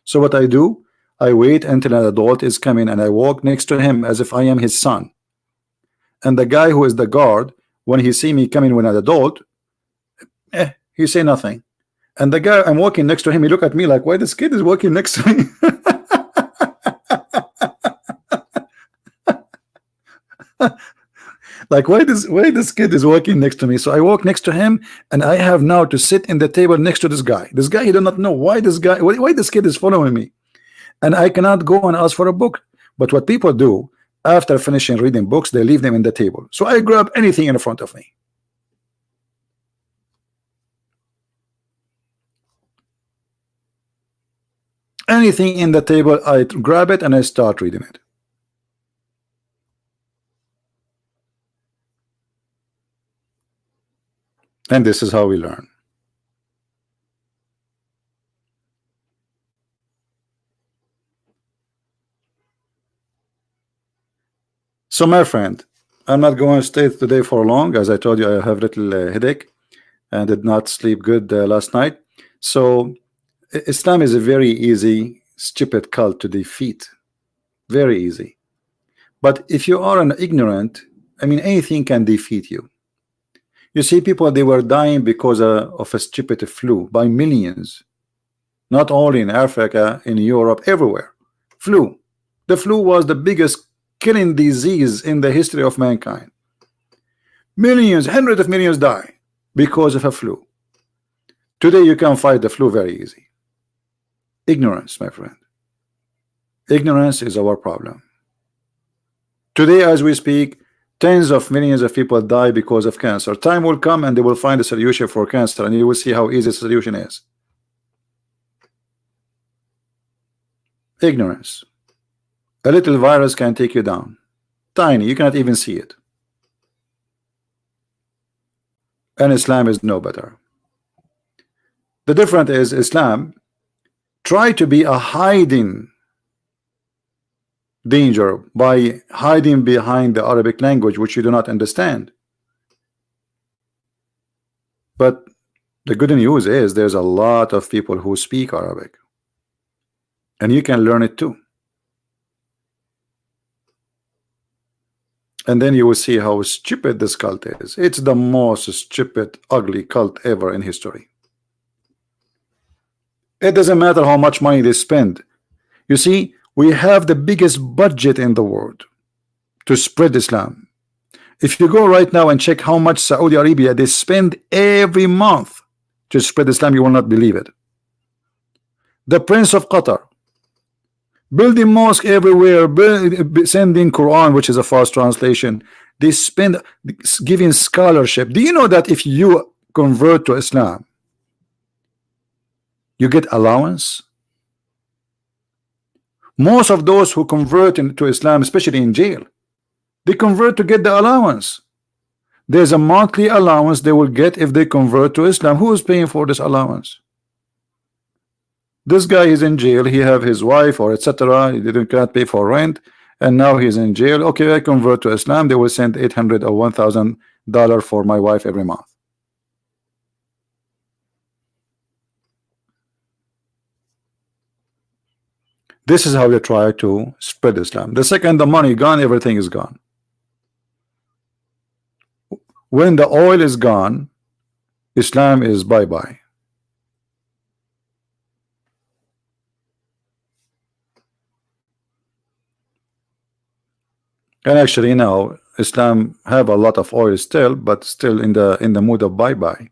So what I do, I wait until an adult is coming and I walk next to him as if I am his son. And the guy who is the guard, when he see me coming with an adult, he say nothing. And the guy I'm walking next to him, he look at me like, why this kid is walking next to me? Like, why this kid is walking next to me? So I walk next to him, and I have now to sit in the table next to this guy. This guy, he do not know why this kid is following me, and I cannot go and ask for a book. But what people do after finishing reading books, they leave them in the table. So I grab anything in front of me. Anything in the table, I grab it and I start reading it. And this is how we learn. So my friend, I'm not going to stay today for long. As I told you, I have little headache and did not sleep good last night. So Islam is a very easy, stupid cult to defeat. Very easy. But if you are an ignorant, I mean, anything can defeat you. You see, people, they were dying because of a stupid flu by millions. Not only in Africa, in Europe, everywhere. Flu. The flu was the biggest killing disease in the history of mankind. Millions, hundreds of millions die because of a flu. Today you can fight the flu very easy. Ignorance, my friend. Ignorance is our problem. Today as we speak, tens of millions of people die because of cancer. Time will come and they will find a solution for cancer, and you will see how easy the solution is. Ignorance. A little virus can take you down. Tiny, you cannot even see it. And Islam is no better. The difference is Islam try to be a hiding danger by hiding behind the Arabic language, which you do not understand. But the good news is there's a lot of people who speak Arabic, and you can learn it too. And then you will see how stupid this cult is. It's the most stupid, ugly cult ever in history. It doesn't matter how much money they spend. You see, we have the biggest budget in the world to spread Islam. If you go right now and check how much Saudi Arabia they spend every month to spread Islam, you will not believe it. The Prince of Qatar building mosque everywhere, sending Quran, which is a fast translation. They spend giving scholarship. Do you know that if you convert to Islam, you get allowance? Most of those who convert into Islam, especially in jail, they convert to get the allowance. There's a monthly allowance they will get if they convert to Islam. Who is paying for this allowance? This guy is in jail. He have his wife or etc. He can't pay for rent, and now he's in jail. Okay, I convert to Islam. They will send $800 or $1,000 for my wife every month. This is how they try to spread Islam. The second the money gone, everything is gone. When the oil is gone, Islam is bye-bye. And actually now Islam have a lot of oil still, but still in the mood of bye-bye.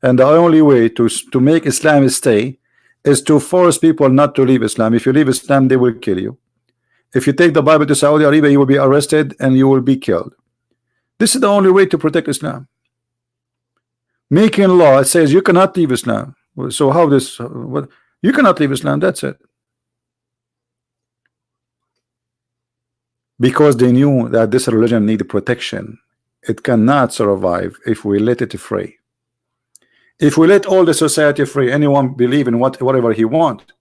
And the only way to make Islam stay is to force people not to leave Islam. If you leave Islam, they will kill you. If you take the Bible to Saudi Arabia, you will be arrested and you will be killed. This is the only way to protect Islam. Making law, it says you cannot leave Islam. So how this? What? You cannot leave Islam. That's it. Because they knew that this religion needed protection. It cannot survive if we let it free. If we let all the society free, anyone believe in whatever he want,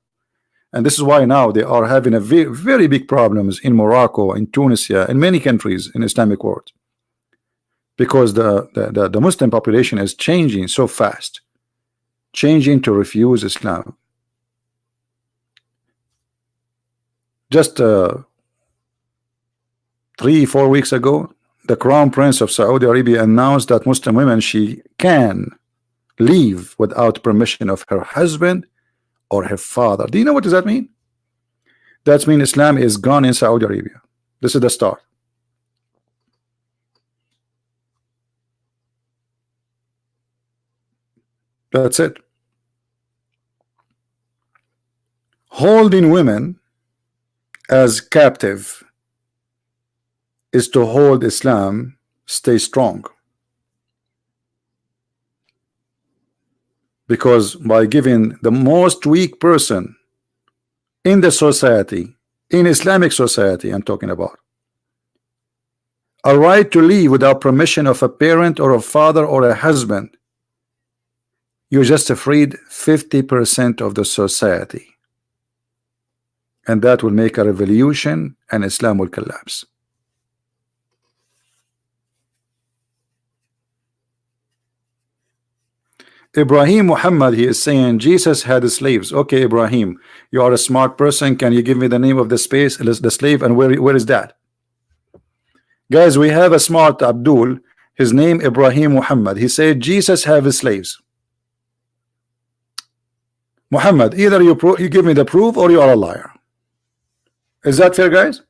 and this is why now they are having a very big problems in Morocco, in Tunisia, in many countries in Islamic world, because the Muslim population is changing so fast, changing to refuse Islam. Just 3-4 weeks ago, the Crown Prince of Saudi Arabia announced that Muslim women, she can leave without permission of her husband or her father. Do you know what does that mean? That means Islam is gone in Saudi Arabia. This is the start. That's it. Holding women as captive is to hold Islam stay strong, because by giving the most weak person in the society, in Islamic society I'm talking about, a right to leave without permission of a parent or a father or a husband, you just freed 50% of the society, and that will make a revolution and Islam will collapse. Ibrahim Muhammad, he is saying Jesus had slaves. Okay, Ibrahim, you are a smart person. Can you give me the name of the slave, and where is that? Guys, we have a smart Abdul, his name Ibrahim Muhammad. He said Jesus have slaves. Muhammad, either you give me the proof or you are a liar. Is that fair, guys?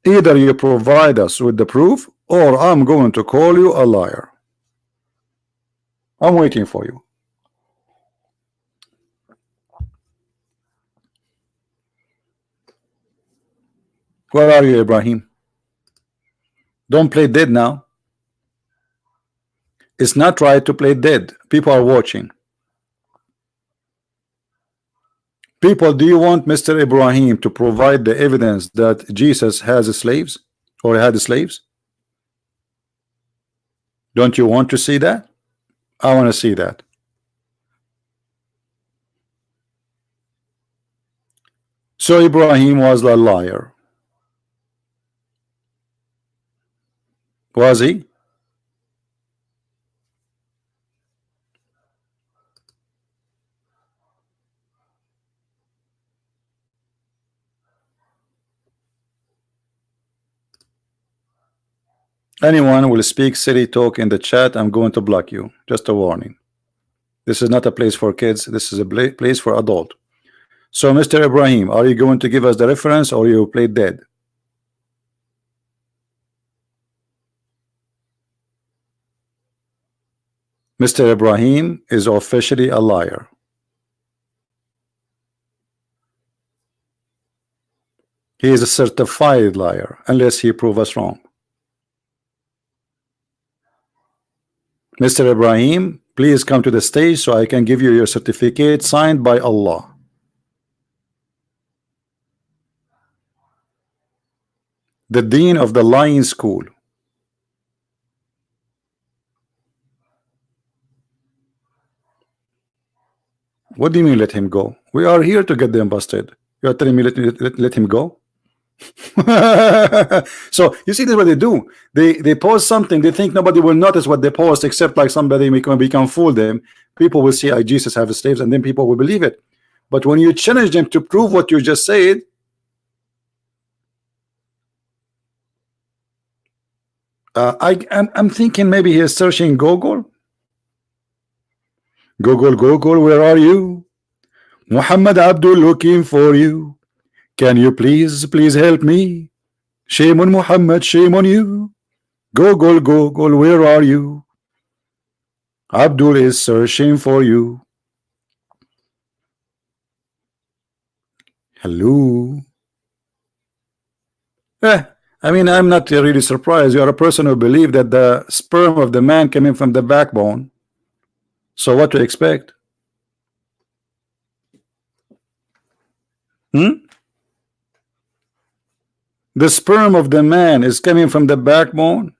Either you provide us with the proof or I'm going to call you a liar. I'm waiting for you. Where are you, Ibrahim? Don't play dead now. It's not right to play dead. People are watching. People, do you want Mr. Ibrahim to provide the evidence that Jesus has slaves or had slaves? Don't you want to see that? I want to see that. So Ibrahim was a liar. Was he? Anyone will speak silly talk in the chat, I'm going to block you. Just a warning. This is not a place for kids. This is a place for adult. So Mr. Ibrahim, are you going to give us the reference or you play dead? Mr. Ibrahim is officially a liar. He is a certified liar unless he proves us wrong. Mr. Ibrahim, please come to the stage so I can give you your certificate signed by Allah. The dean of the lying school. What do you mean let him go? We are here to get them busted. You are telling me let him go? So you see, this is what they do. They post something, they think nobody will notice what they post except like somebody we can fool them. People will see Jesus have slaves and then people will believe it. But when you challenge them to prove what you just said, I'm thinking maybe he is searching Google. Google, where are you? Muhammad Abdul looking for you. Can you please help me? Shame on Muhammad, shame on you. Google, where are you? Abdul is searching for you. Hello. I mean, I'm not really surprised. You are a person who believes that the sperm of the man coming from the backbone. So what to expect? The sperm of the man is coming from the backbone.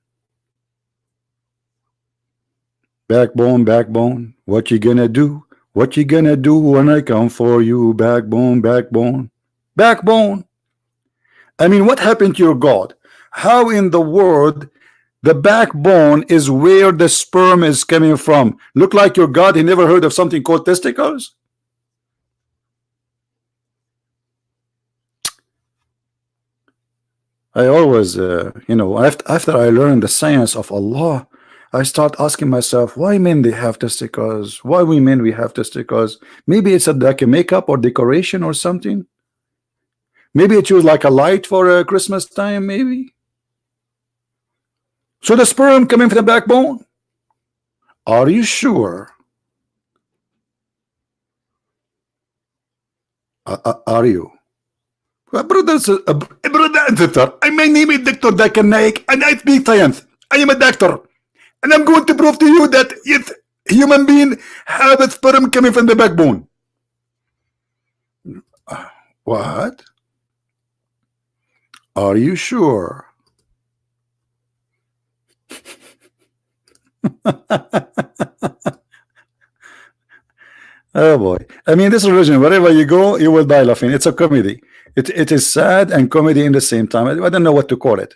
Backbone, backbone, what you gonna do? What you gonna do when I come for you? Backbone, backbone, backbone. I mean, what happened to your God? How in the world the backbone is where the sperm is coming from? Look like your God, he never heard of something called testicles? I always, after I learned the science of Allah, I start asking myself, why men they have testicles? Why we men we have testicles? Maybe it's like a makeup or decoration or something. Maybe it's used like a light for Christmas time, maybe. So the sperm coming from the backbone? Are you sure? Are you? Brother, my name is Dr. Dakar Naik and I speak science. I am a doctor. And I'm going to prove to you that yes, human being have a sperm coming from the backbone. What? Are you sure? Oh boy. I mean, this religion, wherever you go, you will die laughing. It's a comedy. It is sad and comedy in the same time. I don't know what to call it.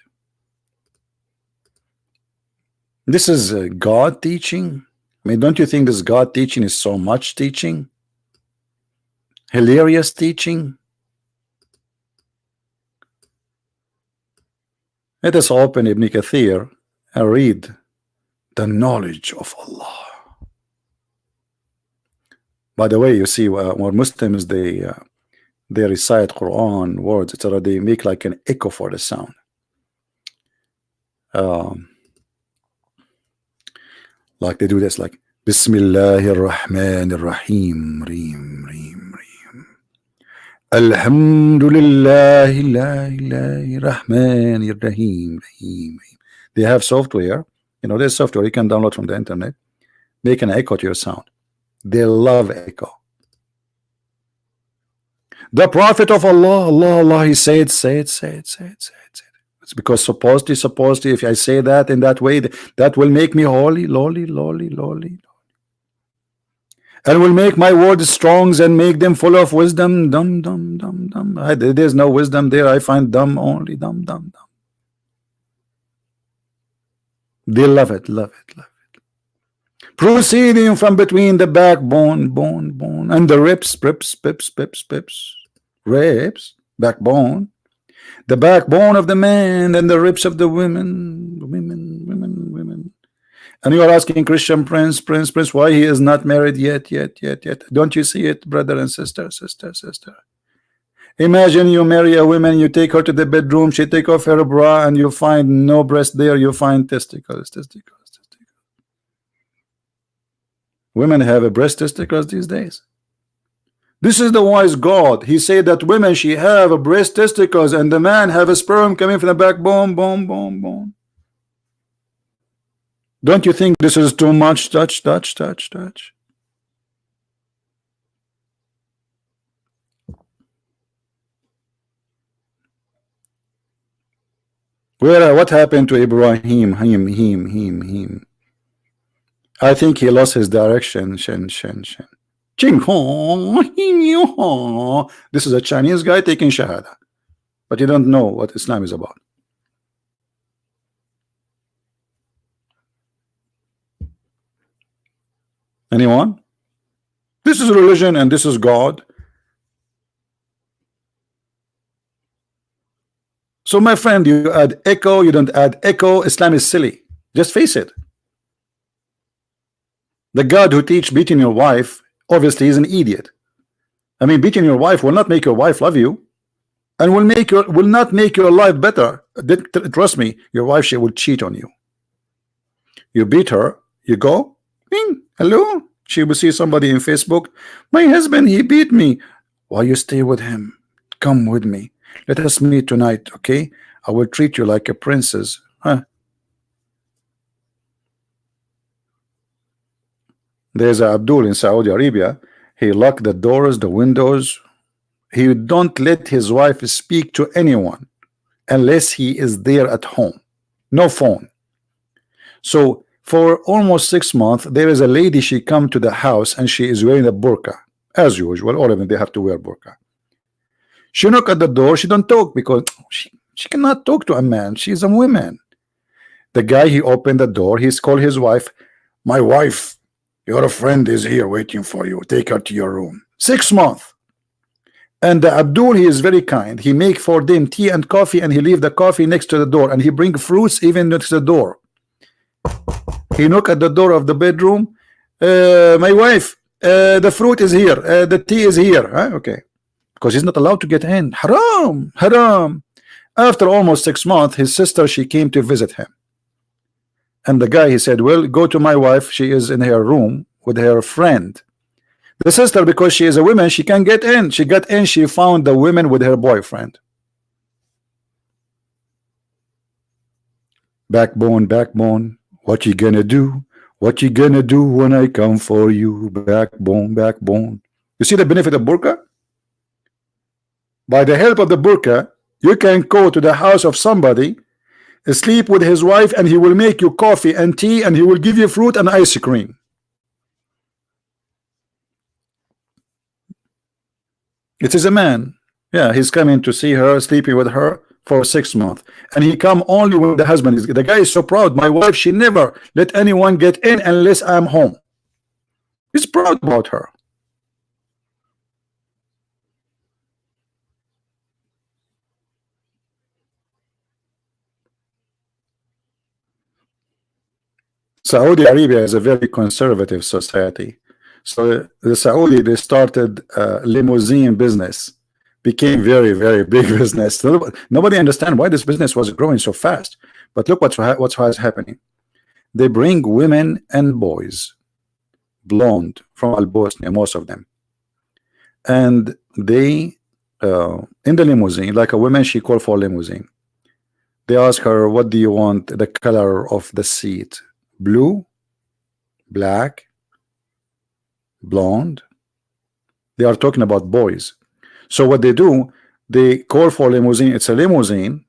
This is God teaching. I mean, don't you think this God teaching is so much teaching? Hilarious teaching. Let us open Ibn Kathir and read the knowledge of Allah. By the way, you see, when Muslims they recite Quran words, etc., they make like an echo for the sound. Like they do this, like Bismillahir Rahmanir Rahim, Reem, Reem, Reem. Alhamdulillahi la ilaha Rahmanir Rahim, Rahim. They have software, there's software you can download from the internet, make an echo to your sound. They love echo. The Prophet of Allah, Allah, he said, say it. It's because supposedly, if I say that in that way, that will make me holy, lowly, and will make my words strong and make them full of wisdom. Dumb. There's no wisdom there. I find dumb only. Dumb. They love it. Proceeding from between the backbone, bone, and the ribs, backbone, the backbone of the man, and the ribs of the women. And you are asking Christian Prince, why he is not married yet. Don't you see it, brother and sister? Imagine you marry a woman, you take her to the bedroom, she take off her bra, and you find no breast there, you find testicles. Women have a breast testicles these days. This is the wise God. He said that women, she have a breast testicles, and the man have a sperm coming from the backbone, bone. Don't you think this is too much? Touch. What happened to Ibrahim? Him. I think he lost his direction. Shen. Ching ho. This is a Chinese guy taking Shahada, but you don't know what Islam is about. Anyone? This is religion and this is God. So my friend, you add echo, you don't add echo. Islam is silly. Just face it. The God who teach beating your wife obviously is an idiot. I mean, beating your wife will not make your wife love you, and will not make your life better. Trust me, your wife, she will cheat on you. You beat her, you go, bing, hello. She will see somebody in Facebook. My husband, he beat me. Why you stay with him? Come with me. Let us meet tonight, okay? I will treat you like a princess. Huh? There's Abdul in Saudi Arabia. He locked the doors, the windows. He don't let his wife speak to anyone unless he is there at home. No phone. So For almost 6 months, there is a lady, she come to the house and she is wearing a burqa. As usual, all of them, they have to wear burqa. She knock at the door, she don't talk because she cannot talk to a man. She's a woman. The guy, he opened the door, he's called his wife. My wife, your friend is here waiting for you. Take her to your room. 6 months. And Abdul, he is very kind. He make for them tea and coffee, and he leave the coffee next to the door, and he bring fruits even next to the door. He knock at the door of the bedroom. My wife, the fruit is here. The tea is here. Huh? Okay. Because he's not allowed to get in. Haram, haram. After almost 6 months, his sister, she came to visit him. And the guy, he said, well, go to my wife. She is in her room with her friend. The sister, because she is a woman, she can get in. She got in, she found the woman with her boyfriend. Backbone, backbone, what you gonna do? What you gonna do when I come for you? Backbone, backbone. You see the benefit of burqa? By the help of the burqa, you can go to the house of somebody, sleep with his wife, and he will make you coffee and tea, and he will give you fruit and ice cream. It is a man. Yeah, he's coming to see her, sleeping with her for 6 months, and he come only when the husband is. The guy is so proud. My wife, she never let anyone get in unless I'm home. He's proud about her. Saudi Arabia is a very conservative society. So the Saudi, they started limousine business, became very, very big business. Nobody understand why this business was growing so fast. But look what's happening. They bring women and boys, blonde from Al Bosnia, most of them, and they in the limousine, like a woman, she called for limousine. They ask her, what do you want the color of the seat? Blue, black, blonde. They are talking about boys. So what they do, they call for limousine. It's a limousine,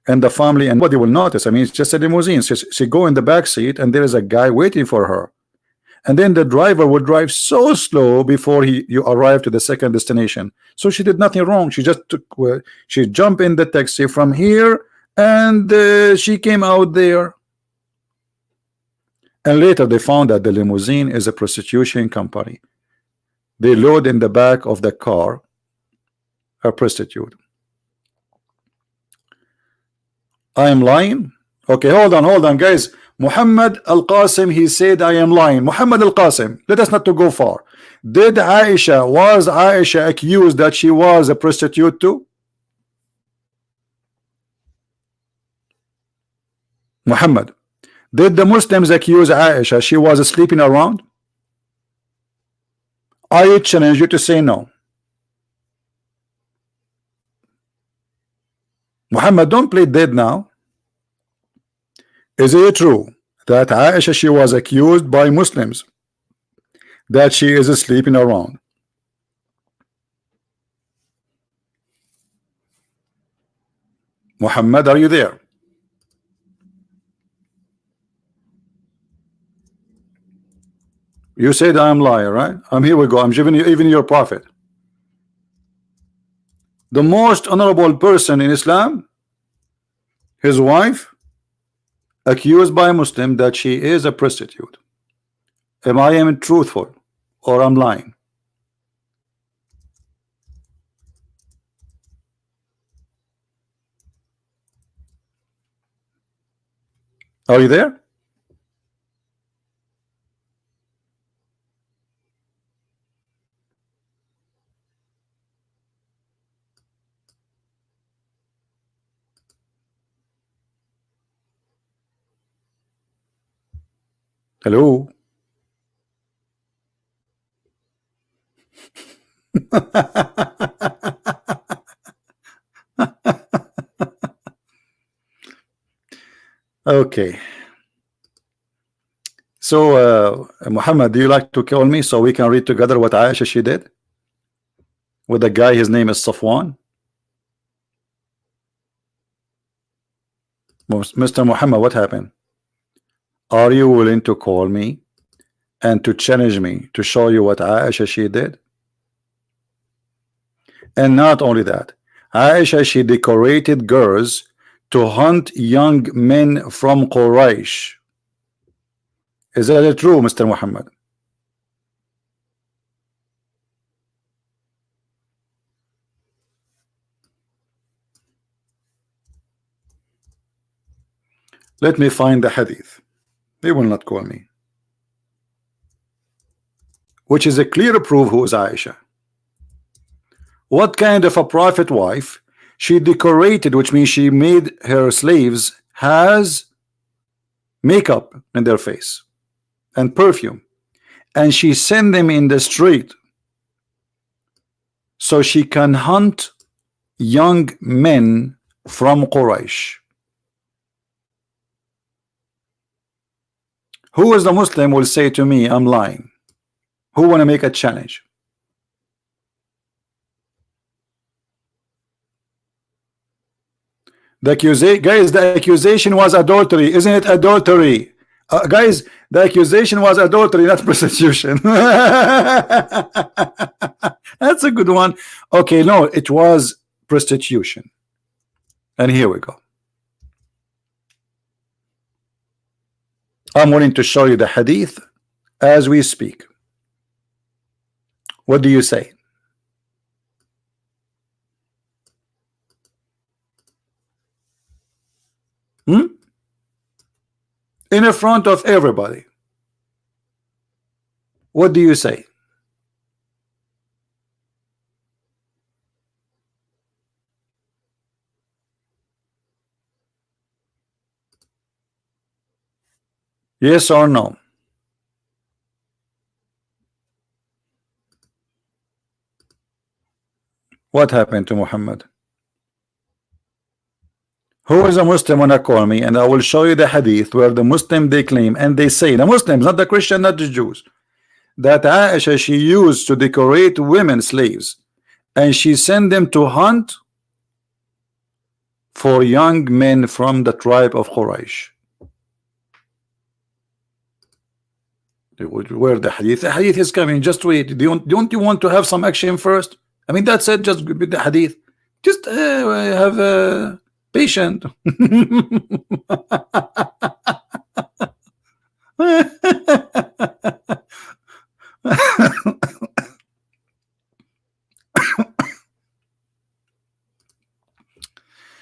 and the family, and nobody will notice. I mean, it's just a limousine. She go in the back seat, and there is a guy waiting for her, and then the driver would drive so slow before you arrive to the second destination. So she did nothing wrong. She just took, she jumped in the taxi from here, and she came out there. And later they found that the limousine is a prostitution company. They load in the back of the car a prostitute. I am lying? Okay, hold on, guys. Muhammad Al-Qasim, he said I am lying. Muhammad Al-Qasim, let us not to go far. Was Aisha accused that she was a prostitute too? Muhammad, did the Muslims accuse Aisha she was sleeping around? I challenge you to say no. Muhammad, don't play dead now. Is it true that Aisha, she was accused by Muslims that she is sleeping around? Muhammad, are you there? You said I am liar, right? Here we go. I'm giving you even your prophet. The most honorable person in Islam, his wife, accused by a Muslim that she is a prostitute. Am I truthful or I'm lying? Are you there? Hello? Okay. So Muhammad, do you like to call me so we can read together what Aisha she did with a guy, his name is Safwan? Mr. Muhammad, what happened? Are you willing to call me and to challenge me to show you what Aisha she did? And not only that, Aisha she decorated girls to hunt young men from Quraysh. Is that true, Mr. Muhammad? Let me find the hadith. They will not call me. Which is a clear proof who is Aisha. What kind of a prophet wife? She decorated, which means she made her slaves has makeup in their face and perfume, and she sent them in the street so she can hunt young men from Quraysh. Who is the Muslim will say to me I'm lying? Who want to make a challenge? The accusation, guys, the accusation was adultery, isn't it? Adultery, guys, the accusation was adultery, not prostitution. That's a good one. Okay, no, it was prostitution. And here we go. I'm willing to show you the hadith as we speak. What do you say? In front of everybody. What do you say? Yes or no? What happened to Muhammad? Who is a Muslim wanna call me, and I will show you the hadith where the Muslim they claim and they say, the Muslims, not the Christian, not the Jews, that Aisha she used to decorate women slaves, and she sent them to hunt for young men from the tribe of Quraysh. Where the hadith? The hadith is coming. Just wait. Don't you want to have some action first? I mean, that's it. Just with the hadith. Just have a patient.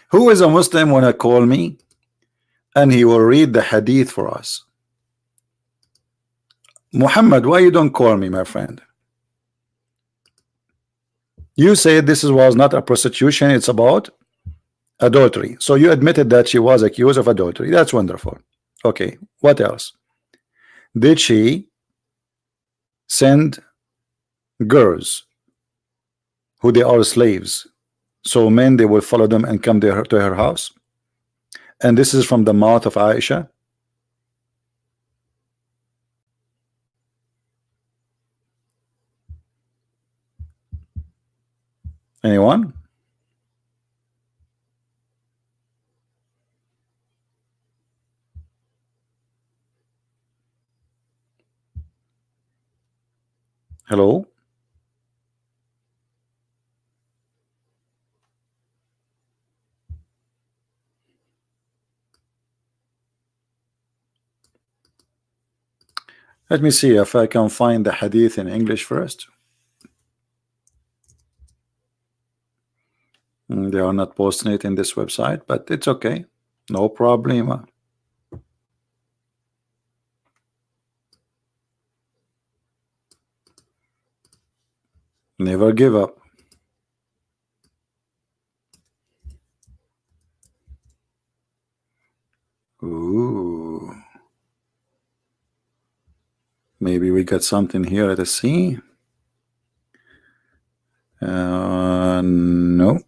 Who is a Muslim wanna call me and he will read the hadith for us? Muhammad, why you don't call me, my friend? You said this was not a prostitution, it's about adultery. So you admitted that she was accused of adultery. That's wonderful. Okay, what else? Did she send girls who they are slaves, so men they will follow them and come to her house? And this is from the mouth of Aisha. Anyone? Hello? Let me see if I can find the hadith in English first. They are not posting it in this website, but it's okay. No problem. Never give up. Ooh. Maybe we got something here to see. No,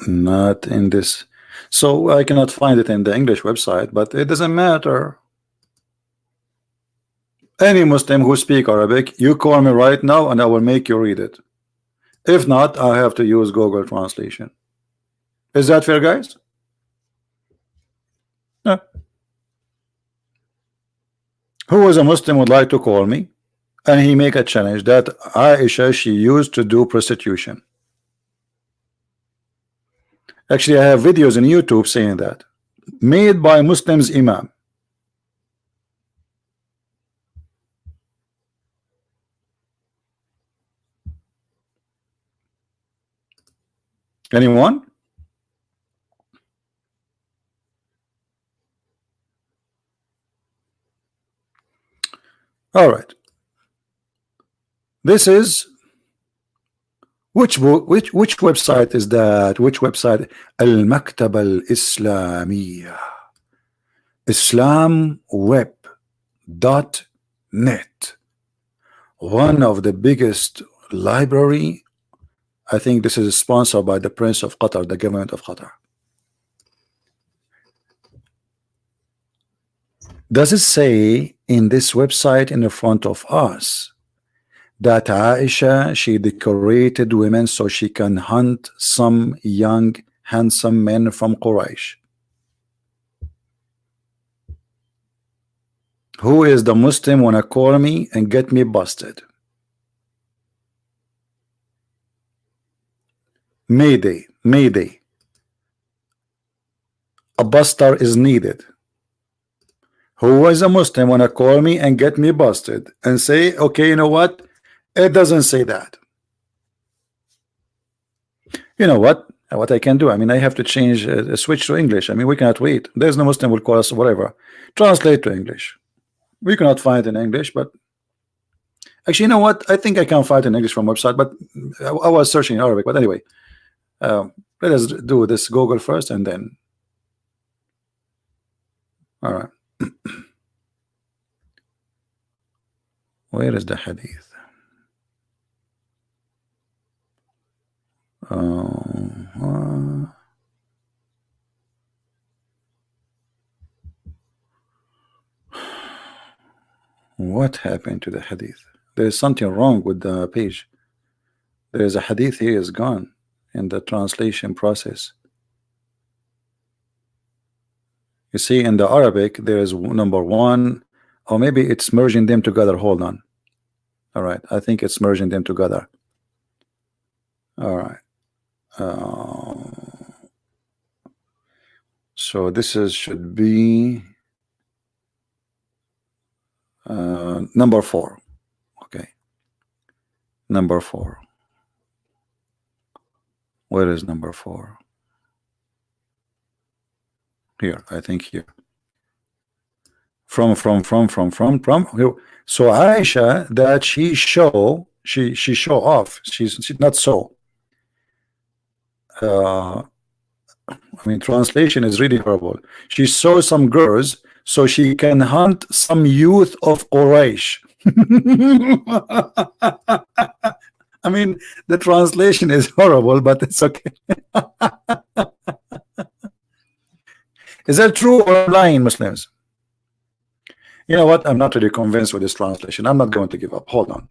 not in this. So I cannot find it in the English website, but it doesn't matter. Any Muslim who speak Arabic, you call me right now and I will make you read it. If not, I have to use Google translation. Is that fair, guys? No. Who was a Muslim would like to call me, and he make a challenge that Aisha, she used to do prostitution. Actually, I have videos on YouTube saying that, made by Muslims imam. Anyone? All right. This is which book, which website is that? Which website? Al Maktaba Al Islamiyya, islamweb.net, one of the biggest library. I think this is sponsored by the Prince of Qatar, the government of Qatar. Does it say in this website in the front of us that Aisha, she decorated women so she can hunt some young handsome men from Quraysh? Who is the Muslim wanna call me and get me busted? Mayday, mayday. A buster is needed. Who is a Muslim wanna call me and get me busted and say, okay, you know what? It doesn't say that. You know what? What I can do? I mean, I have to change, switch to English. I mean, we cannot wait. There's no Muslim will call us whatever. Translate to English. We cannot find it in English, but actually, you know what? I think I can find it in English from website, but I was searching in Arabic. But anyway, let us do this Google first, and then. All right. Where is the hadith? What happened to the hadith? There is something wrong with the page. There is a hadith here is gone in the translation process. You see, in the Arabic, there is number one, or maybe it's merging them together. Hold on. All right, I think it's merging them together. All right. So this is should be number 4. Okay, number 4. Where is number 4? Here, I think here. From here. So Aisha, that she show off. She's not so. I mean, translation is really horrible. She saw some girls so she can hunt some youth of Quraysh. I mean, the translation is horrible, but it's okay. Is that true or lying, Muslims? You know what? I'm not really convinced with this translation. I'm not going to give up. Hold on.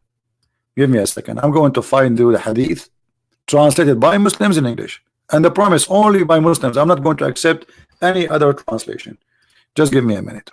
Give me a second. I'm going to find the hadith translated by Muslims in English. And the promise only by Muslims. I'm not going to accept any other translation. Just give me a minute.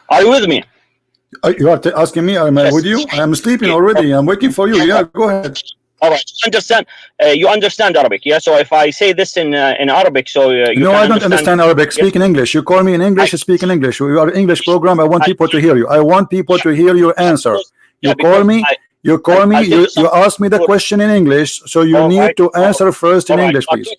Are you with me? You are asking me, am I with you? I am sleeping already. I'm waiting for you. Yeah, go ahead. All right. You understand Arabic, yeah? So if I say this in Arabic, so you no, can I don't understand Arabic. Speak in English. You call me in English, speak in English. We are an English program. I want people to hear you. I want people to hear your answer. You call me. You call me. You ask me the question in English, so you need to answer first in English, please.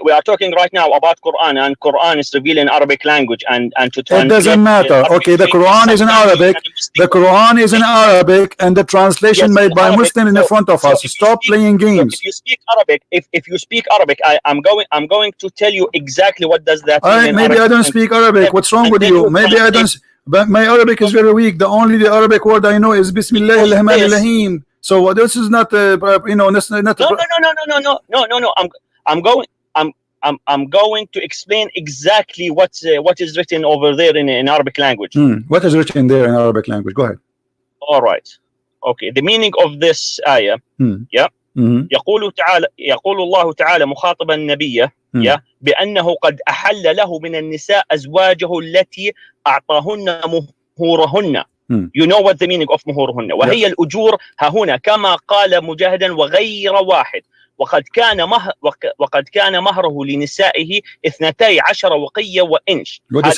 We are talking right now about Quran, and Quran is revealed in Arabic language, and to translate. It doesn't matter. Okay, the Quran is in Arabic. The Quran is in Arabic, and the translation made by Muslim in the front of us. Stop playing games. If you speak Arabic, if you speak Arabic, I'm going to tell you exactly what does that mean. Maybe I don't speak Arabic. What's wrong with you? Maybe I don't. But my Arabic is very weak. The only Arabic word I know is Bismillah ar-Rahman ar-Rahim. So this is not, you know, this is not. No. I'm going to explain exactly what is written over there in Arabic language. What is written there in Arabic language? Go ahead. All right. Okay. The meaning of this ayah. Yeah. يقول الله تعالى مخاطبا النبي بأنه قد أحل له من النساء أزواجه التي أعطاهن مهورهن. You know what the meaning of مهورهن. وهي الأجور ها هنا كما قال مجاهدا وغير واحد. وقد كان مهره لنسائه 12 وقية وإنش. What does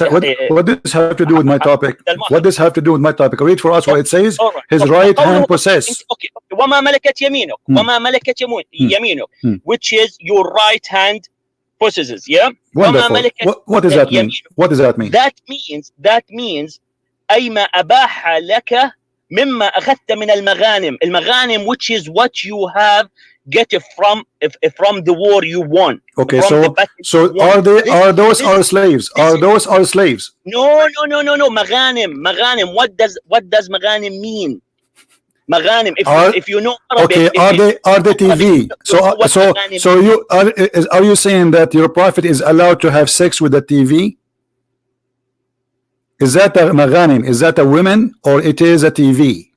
this have to do with my topic? What does have to do with my topic? Read for us what it says. His right hand possess. وما ملكت يمينك. وما ملكت يمينك. Which is your right hand possesses. Yeah. Wonderful. What does that mean? What does that mean? That means أي ما أباح لك مما أخذت من المغانم which is what you have get it from the war you won. Okay, so are those our slaves? Are those our slaves? No. Maghanim. What does maghanim mean? Maghanim. If you know Arabic. Okay, are they TV? So you are you saying that your prophet is allowed to have sex with the TV? Is that a maghanim? Is that a woman or it is a TV?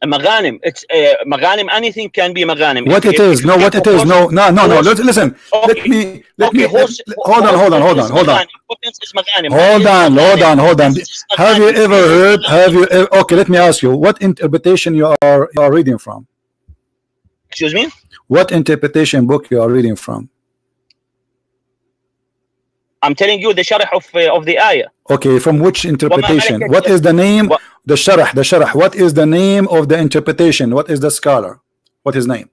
Maghanim. It's maghanim. Anything can be maghanim. What it is? No. Listen. Okay. Let me. Hold on. Hold on. Have you ever heard? Okay, let me ask you. What interpretation you are reading from? Excuse me. What interpretation book you are reading from? I'm telling you the sharh of the ayah. Okay, from which interpretation? What is the name? The sharh. What is the name of the interpretation? What is the scholar? What is his name?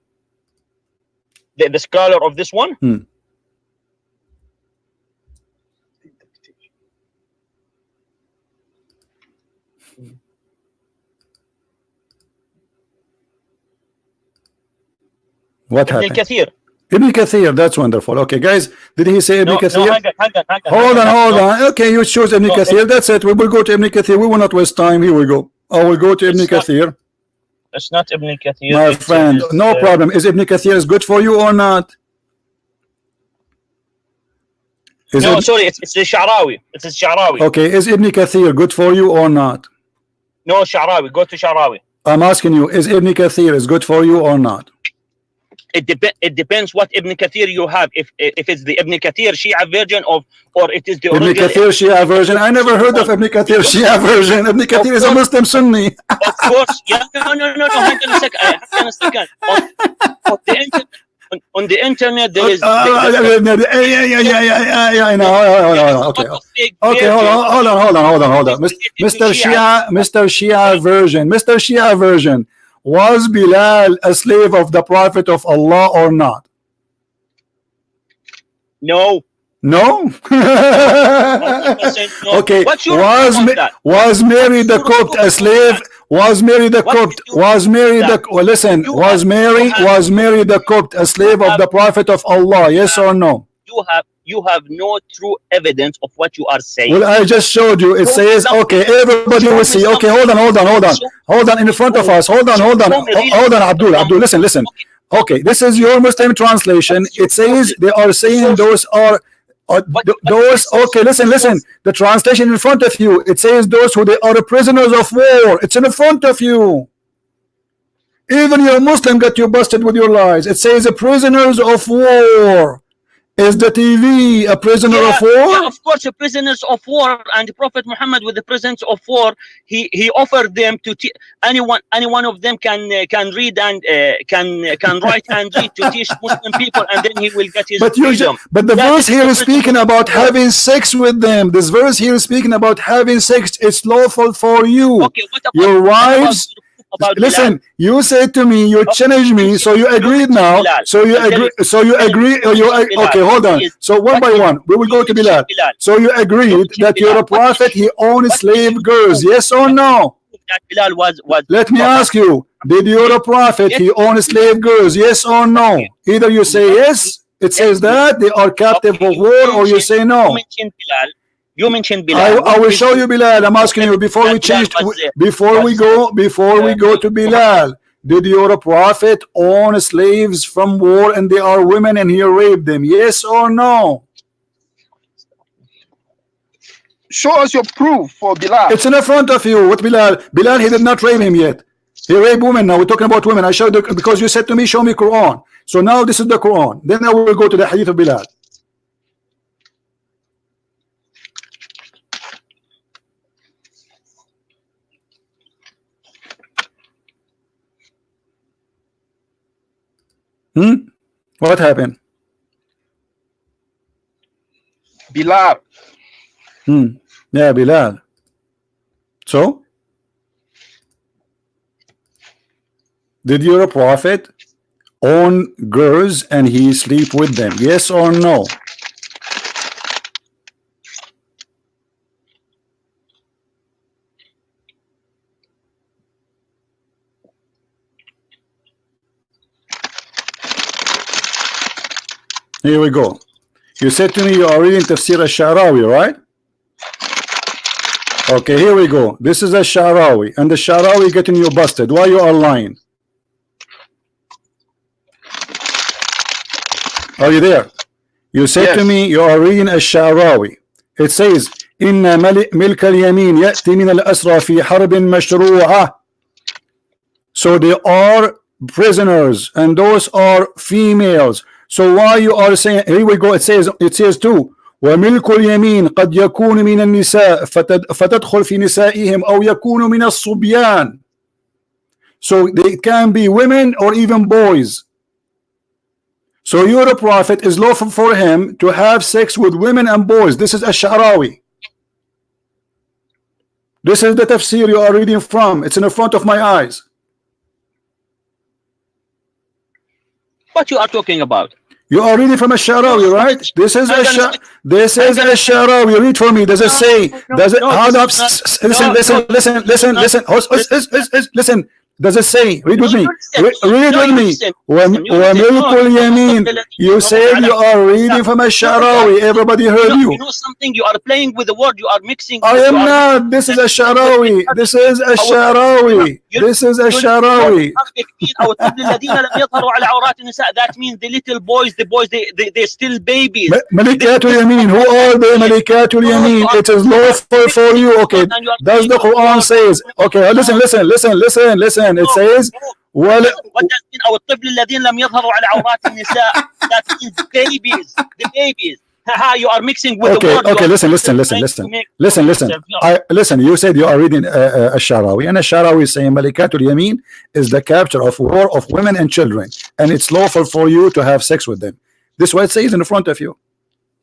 The scholar of this one? What happened? Kathir. Ibn Kathir, that's wonderful. Okay, guys, did he say Ibn Kathir? Hold on. Okay, you chose Ibn Kathir. That's it. We will go to Ibn Kathir. We will not waste time. Here we go. I will go to Ibn Kathir. It's not Ibn Kathir. My friend, no problem. Is Ibn Kathir is good for you or not? Sorry, it's the Sha'rawi. It's the Sha'rawi. Okay, is Ibn Kathir good for you or not? No, Sha'rawi. Go to Sha'rawi. I'm asking you, is Ibn Kathir is good for you or not? It depends what Ibn Kathir you have. If it's the Ibn Kathir Shia version or it is the Ibn Kathir Shia version. I never heard of Ibn Kathir Shia version. Ibn Kathir is a Muslim Sunni. Of course, yeah. No. Hang on a second. On the internet there is. I know. Okay. Hold on. Mr. Shia version. Was Bilal a slave of the Prophet of Allah or not? No. Okay. Was Mary the Copt a slave? Was Mary the Copt a slave of the Prophet of Allah? Yes or no? You have no true evidence of what you are saying. Well, I just showed you. It says, okay, everybody will see. Okay, hold on in front of us. Hold on, Abdul, listen. Okay, this is your Muslim translation. It says they are saying those are those. Okay, listen. The translation in front of you. It says those who they are prisoners of war. It's in front of you. Even your Muslim got you busted with your lies. It says prisoners of war. Is the TV a prisoner of war? Yeah, of course, a prisoners of war. And the Prophet Muhammad, with the prisoners of war, he offered them to any one of them can read and can write and read to teach Muslim people, and then he will get his freedom. But the verse here is speaking about having sex with them. This verse here is speaking about having sex. It's lawful for you. Okay, what about your wives? Listen, you said to me, you challenged me, so you agreed now. So you agree. So you agree. Okay, hold on. So one by one, we will go to Bilal. So you agreed that you're a prophet. He owned slave girls. Yes or no? That Bilal was. Let me ask you: did you're a prophet? He owned slave girls. Yes or no? Either you say yes. It says that they are captive of war, or you say no. You mentioned Bilal. I will show you Bilal. I'm asking you before we change. Before we go to Bilal. Did your prophet own slaves from war and they are women and he raped them? Yes or no? Show us your proof for Bilal. It's in the front of you. What Bilal? Bilal, he did not rape him yet. He raped women. Now we're talking about women. I showed you because you said to me, show me Quran. So now this is the Quran. Then I will go to the hadith of Bilal. What happened? Bilal. Yeah, Bilal. So, did your prophet own girls and he sleep with them? Yes or no? Here we go. You said to me you are reading Tafsir al-Sha'rawi, right? Okay, here we go. This is a Sha'rawi, and the Sha'rawi getting you busted. Why you are lying? Are you there? You said to me you are reading a Sha'rawi. It says, "Inna milk al-yamin ya'ti min al-asra fi harbin mashru'a." So they are prisoners, and those are females. So why you are saying, here we go, it says too, وملك اليمين قد يكون من النساء فتدخل في نسائهم أو يكون من الصبيان. So they can be women or even boys. So your prophet is lawful for him to have sex with women and boys. This is Ash-Sha'rawi. This is the tafsir you are reading from. It's in the front of my eyes. What you are talking about? You are reading from a Sha'rawi, right? This is a Sha'rawi. Read for me. Does it say? Does it? Hold up. Listen. Does it say? Read with me. Read with me. وَمِلْكُ الْيَمِينِ. You said you are reading from a Sha'rawi. Everybody heard you. You know something? You are playing with the word. You are mixing. I am not. This is a Sha'rawi. This is a Sha'rawi. This is a Sha'rawi. That means the little boys, they're still babies. Malikatul Yamin. Who are they? Malikatul Yamin. It is lawful for you. Okay. Does the Quran says? Okay. Listen. It says, what does mean? أو الطفل الذين لم يظهروا على عورات النساء. That means the babies. You are mixing with the word. Okay. Listen. You said you are reading a Sha'rawi, and a Sha'rawi is saying Malikatul Yamin is the capture of war of women and children, and it's lawful for you to have sex with them. This is what it says in front of you.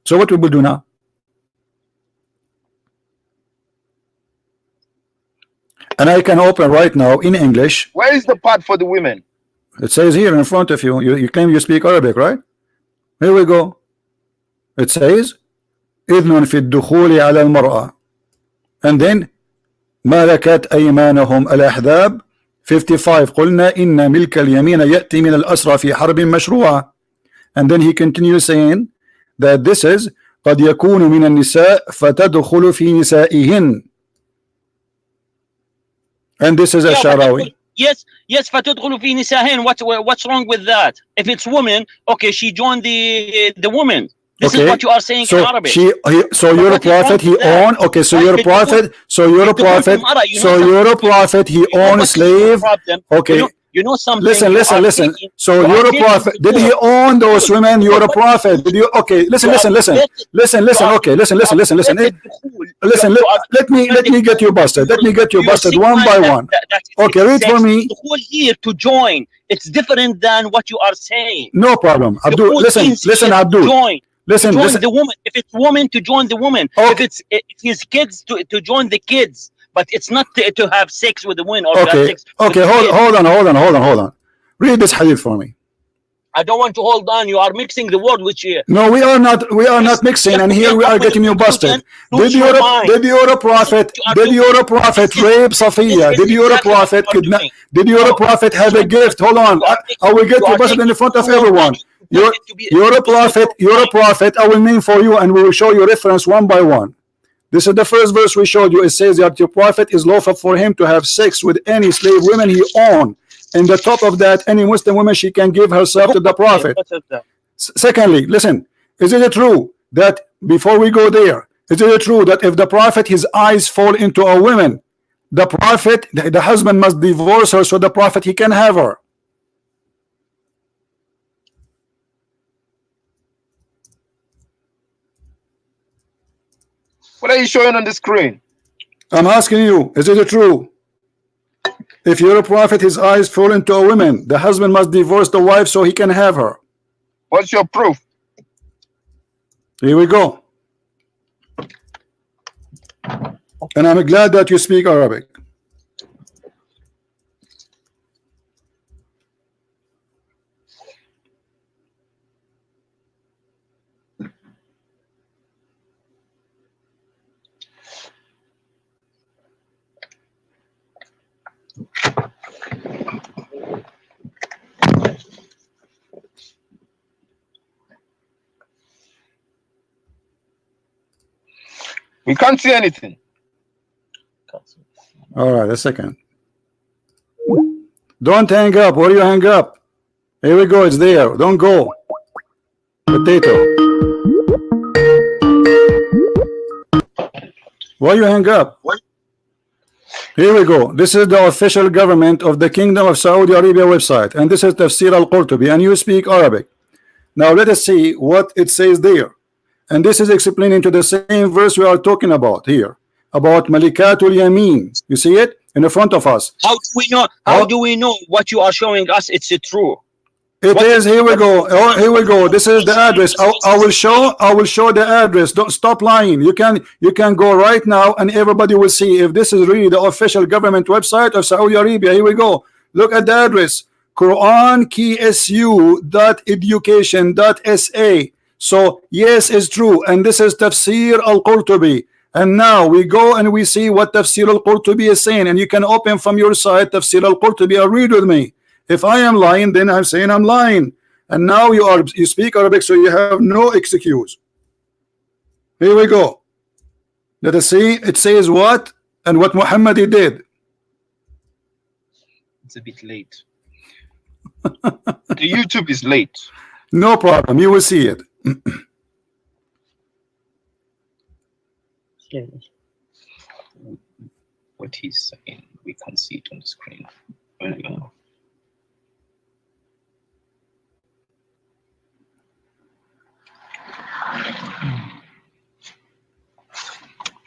So what we will do now? And I can open right now in English. Where is the part for the women? It says here in front of you. You claim you speak Arabic, right? Here we go. It says إذن في الدخول على المرأة. And then ملكت أيمانهم الأحزاب 55 قلنا إن ملك اليمين يأتي من الأسرى في حرب مشروعة. And then he continues saying that this is قد يكون من النساء فتدخل في نسائهن. And this is a Sha'rawi. Yes, فتدخل في نسائهن. What's wrong with that? If it's woman, okay, she joined the women. This is what you are saying in Arabic. So you're a prophet, he owned. Okay, so you're a prophet. So you're a prophet. He owned a slave. Okay, You know something? Listen, listen, listen. So you're a prophet. Did he own those women? You're a prophet. Did you? Okay, listen, listen, listen, listen, listen. Okay, listen, listen, listen, listen. Listen, let me get you busted. Let me get you busted one by one. Okay, read for me. The whole here to join. It's different than what you are saying. No problem. Abdul, listen, listen, Abdul. Join. Listen, join listen. the woman. If it's woman, to join the woman. Okay. If it's his kids, to join the kids. But it's not to have sex with the woman or okay. to have sex okay, hold on. Read this hadith for me. I don't want to hold on. You are mixing the word which no, we are not mixing, and here we are getting you busted. Did your prophet rape Safiya? Did your prophet kidnap? Did your prophet have a gift? Hold on, I will get you busted in front of everyone. You're a prophet. I will name for you and we will show you reference one by one. This is the first verse we showed you. It says that your prophet is lawful for him to have sex with any slave women he owned. And the top of that, any Muslim woman, she can give herself to the prophet. Secondly, listen, is it true that, before we go there, is it true that if the prophet, his eyes fall into a woman, the prophet, the husband must divorce her so the prophet, he can have her? What are you showing on the screen? I'm asking you, is it true? If you're a prophet, his eyes fall into a woman, the husband must divorce the wife so he can have her. What's your proof? Here we go. And I'm glad that you speak Arabic. We can't see anything. All right, a second. Don't hang up. Where do you hang up? Here we go. It's there. Don't go. Potato. Why you hang up? Here we go. This is the official government of the Kingdom of Saudi Arabia website, and this is Tafsir al-Qurtubi, and you speak Arabic. Now let us see what it says there. And this is explaining to the same verse we are talking about here, about Malikatul Yamin. You see it in the front of us. How do we know? How do we know what you are showing us? It's true. It is. Here we go. Oh, here we go. This is the address. I will show the address. Don't stop lying. You can go right now and everybody will see if this is really the official government website of Saudi Arabia. Here we go. Look at the address. QuranKSU.education.sa. So yes, it's true. And this is Tafsir al-Qurtubi. And now we go and we see what Tafsir al-Qurtubi is saying. And you can open from your side Tafsir al-Qurtubi and read with me. If I am lying, then I'm saying I'm lying. And now you speak Arabic, so you have no excuse. Here we go. Let us see. It says what and what Muhammad did. It's a bit late. The YouTube is late. No problem. You will see it. What he's saying, we can see it on the screen.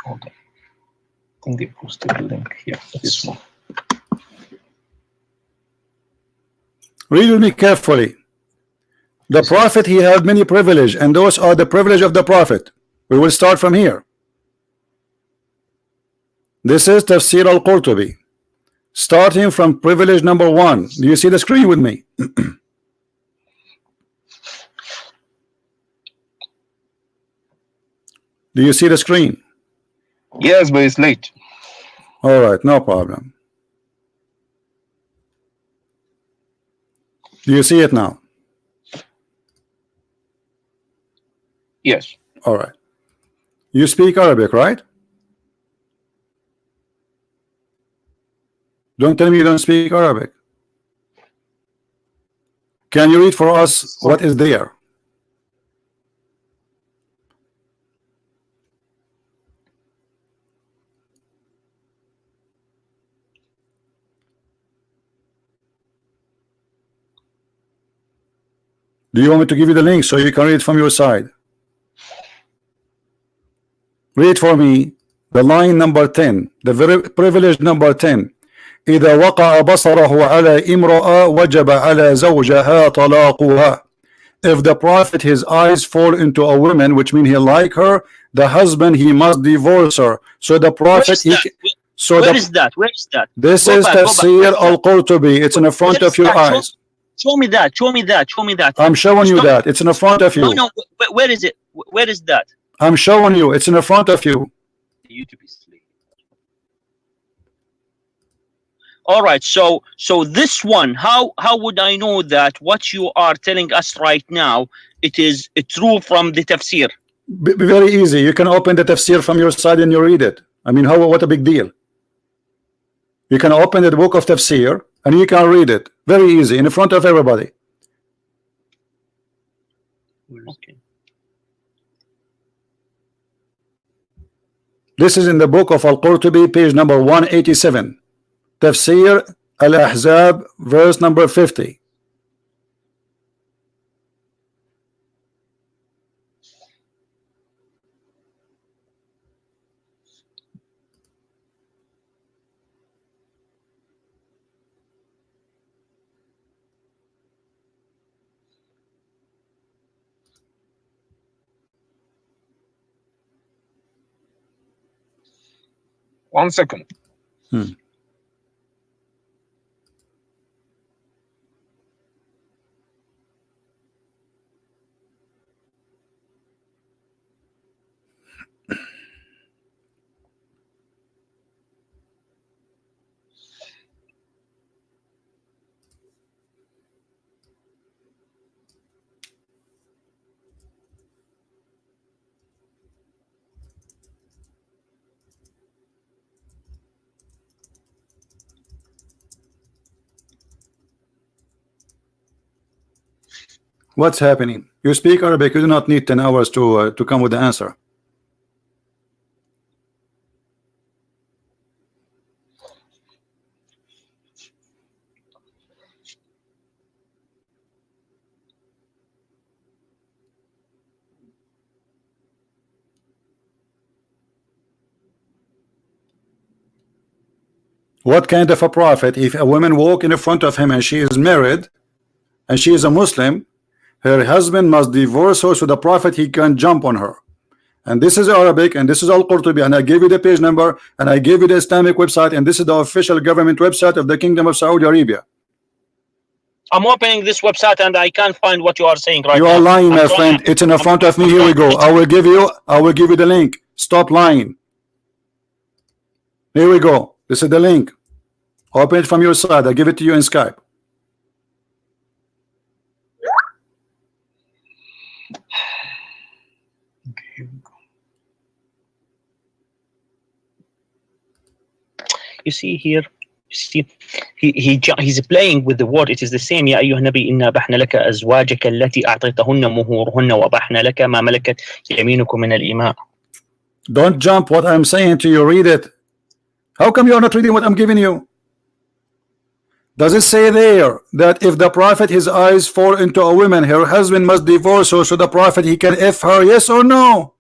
Hold on. I think they posted the link here. This one. Read with me carefully. The prophet, he had many privileges, and those are the privilege of the prophet. We will start from here. This is Tafsir al-Qurtubi, starting from privilege number 1. Do you see the screen with me? Do you see the screen? Yes, but it's late. All right, no problem. Do you see it now? Yes. All right. You speak Arabic, right? Don't tell me you don't speak Arabic. Can you read for us what is there? Do you want me to give you the link so you can read from your side? Read for me the line number 10, the very privileged number 10. إذا وقع بصره على امرأة وجب على زوجها طلاقها. If the prophet his eyes fall into a woman, which means he like her, the husband he must divorce her. So the prophet where is that? Where is that? This is Tafsir al-Qurtubi. It's in the front of your eyes. Show me that. Show me that. Show me that. I'm showing you that. It's in the front of you. No, where is it? Where is that? I'm showing you. It's in the front of you. YouTube is sleep. All right. So this one, how would I know that what you are telling us right now it is true from the tafsir? Very easy. You can open the tafsir from your side and you read it. I mean, what a big deal. You can open the book of tafsir and you can read it. Very easy in front of everybody. Okay. This is in the book of Al-Qurtubi, page number 187. Tafsir Al-Ahzab, verse number 50. One second. What's happening? You speak Arabic. You do not need 10 hours to come with the answer. What kind of a prophet? If a woman walk in front of him and she is married and she is a Muslim, her husband must divorce her, so the prophet he can jump on her. And this is Arabic, and this is Al-Qurtubi, and I gave you the page number, and I gave you the Islamic website, and this is the official government website of the Kingdom of Saudi Arabia. I'm opening this website and I can't find what you are saying right now. You are lying, my friend. It's in the front of me. Here we go. I will give you the link. Stop lying. Here we go. This is the link. Open it from your side. I give it to you in Skype. You see here, he's playing with the word. It is the same. يا أيها النبي إنا أبحنا لك أزواجك التي أعطيتهن مهورهن وأبحنا لك ما ملكت يمينكم من الإماء. Don't jump what I'm saying to you. Read it. How come you are not reading what I'm giving you? Does it say there that if the prophet his eyes fall into a woman, her husband must divorce her, so the prophet he can F her? Yes or no?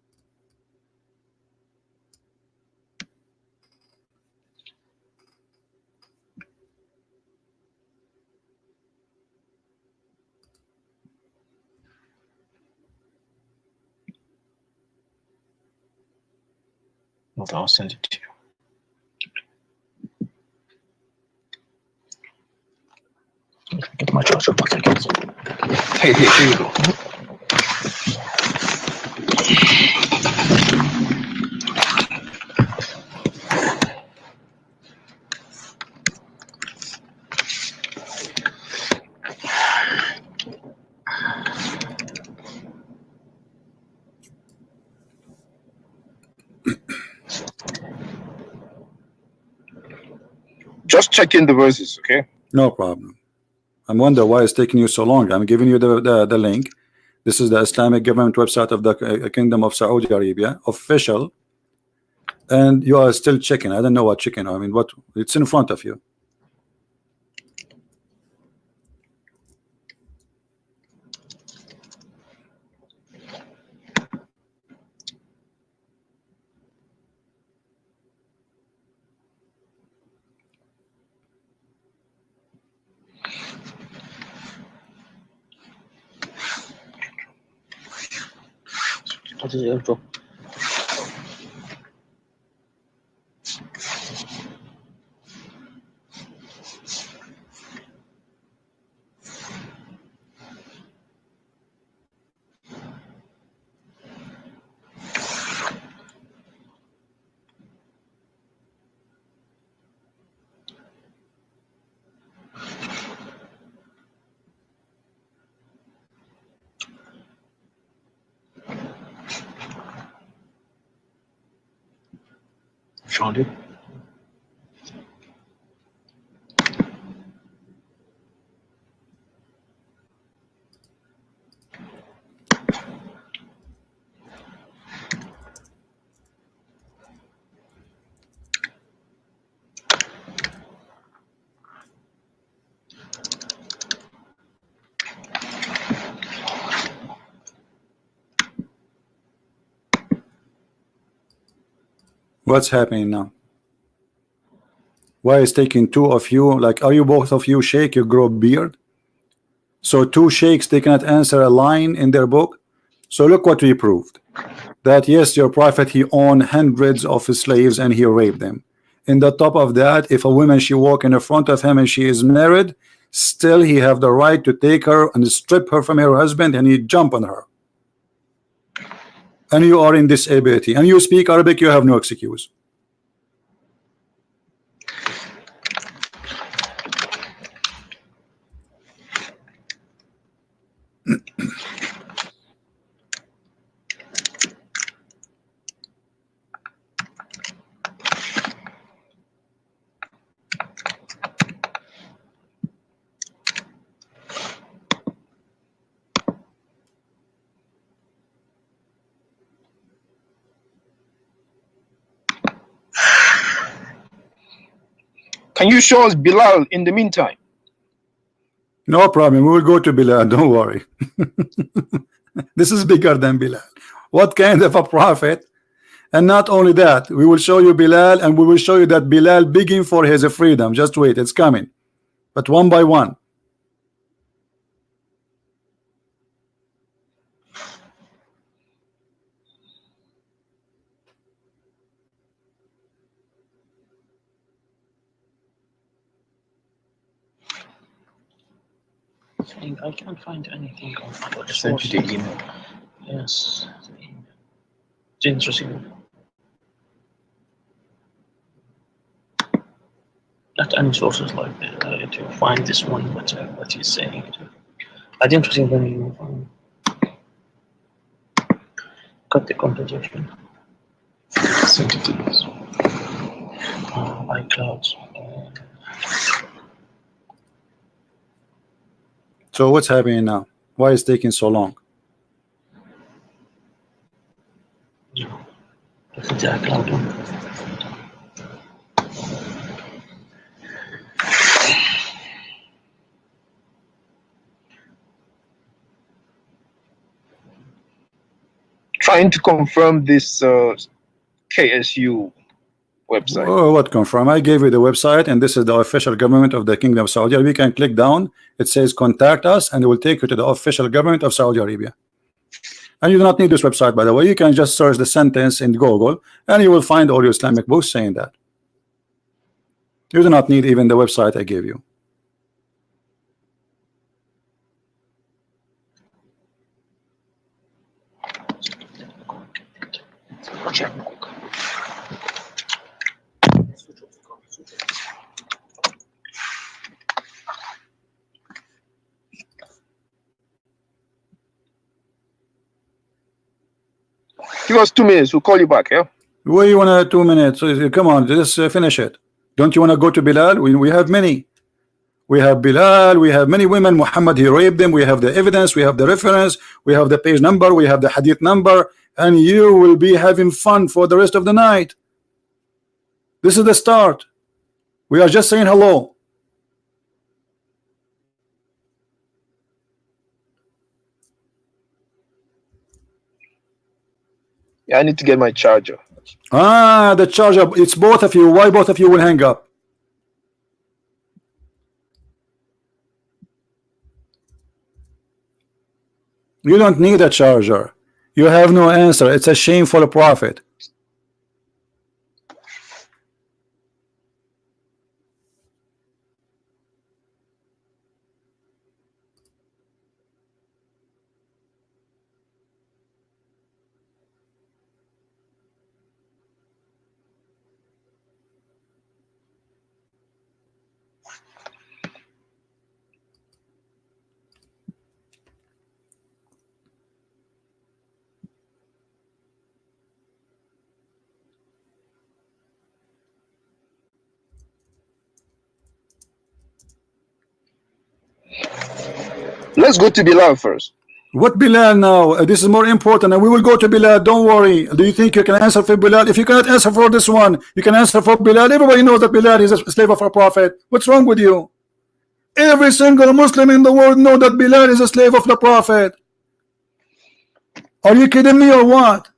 I'll send it to you. Get my charger back again. Hey, here you go. Just check in the verses, okay? No problem. I wonder why it's taking you so long. I'm giving you the link. This is the Islamic government website of the Kingdom of Saudi Arabia, official, and you are still checking. I don't know what checking. I mean, what? It's in front of you. What is the intro? Found it. What's happening now? Why is taking two of you? Like, are you both of you sheikh? You grow beard? So two sheikhs, they cannot answer a line in their book. So look what we proved. That yes, your prophet, he owned hundreds of slaves and he raped them. In the top of that, if a woman she walk in the front of him and she is married, still he have the right to take her and strip her from her husband and he jump on her. And you are in disability and you speak Arabic, you have no excuse. Can you show us Bilal in the meantime? No problem, we will go to Bilal, don't worry. This is bigger than Bilal. What kind of a prophet? And not only that, we will show you Bilal and we will show you that Bilal begging for his freedom. Just wait, it's coming. But one by one. I can't find anything on our Send you the email. Yes. It's interesting. Not any sources like to find this one, what he's saying. I didn't see when you cut the composition. Send it to us. iCloud. So what's happening now? Why is it taking so long? This is the iCloud one. Trying to confirm this KSU website. Oh, what confirm? I gave you the website and this is the official government of the Kingdom of Saudi Arabia. You can click down, it says contact us and it will take you to the official government of Saudi Arabia. And you do not need this website, by the way. You can just search the sentence in Google and you will find all your Islamic books saying that. You do not need even the website I gave you. Give us 2 minutes, we'll call you back, yeah? Where you want 2 minutes? Come on, let's finish it. Don't you want to go to Bilal? We have many. We have Bilal, we have many women. Muhammad, he raped them. We have the evidence, we have the reference, we have the page number, we have the hadith number, and you will be having fun for the rest of the night. This is the start. We are just saying hello. Yeah, I need to get my charger. Ah, the charger. It's both of you. Why both of you will hang up? You don't need a charger. You have no answer. It's a shameful prophet. Let's go to Bilal first. What Bilal now? This is more important, and we will go to Bilal. Don't worry. Do you think you can answer for Bilal? If you cannot answer for this one, you can answer for Bilal. Everybody knows that Bilal is a slave of a prophet. What's wrong with you? Every single Muslim in the world know that Bilal is a slave of the prophet. Are you kidding me or what?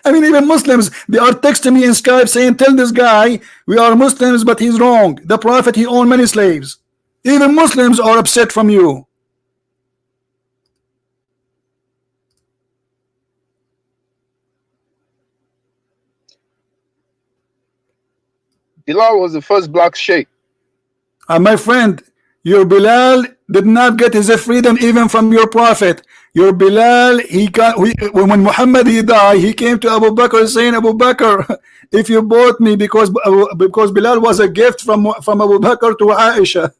I mean, even Muslims, they are texting me in Skype saying, tell this guy we are Muslims, but he's wrong. The prophet, he owned many slaves. Even Muslims are upset from you. Bilal was the first black sheikh. My friend, your Bilal did not get his freedom even from your prophet. Your Bilal, he got, when Muhammad he died, he came to Abu Bakr saying, Abu Bakr, if you bought me, because Bilal was a gift from Abu Bakr to Aisha.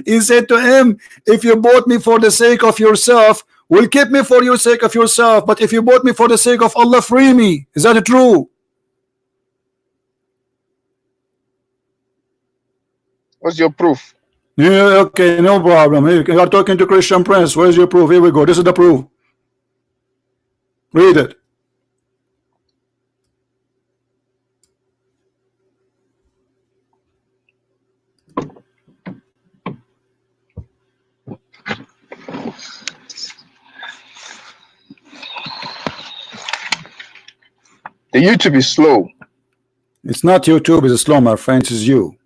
He said to him, if you bought me for the sake of yourself, will keep me for your sake of yourself, but if you bought me for the sake of Allah, free me. Is that true? What's your proof? Yeah, okay, no problem. You are talking to Christian Prince. Where's your proof? Here we go. This is the proof. Read it. The YouTube is slow. It's not YouTube, it's slow, my friends, it's you.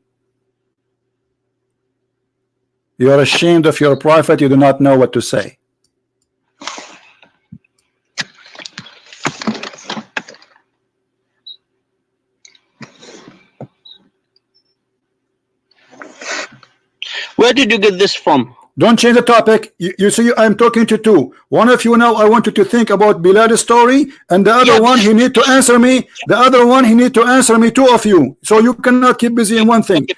You are ashamed of your prophet, you do not know what to say. Where did you get this from? Don't change the topic. You see, I'm talking to two. One of you now, I want you to think about Bilal's story, and the other one, he need to answer me. The other one, he need to answer me. Two of you. So you cannot keep busy in one thing.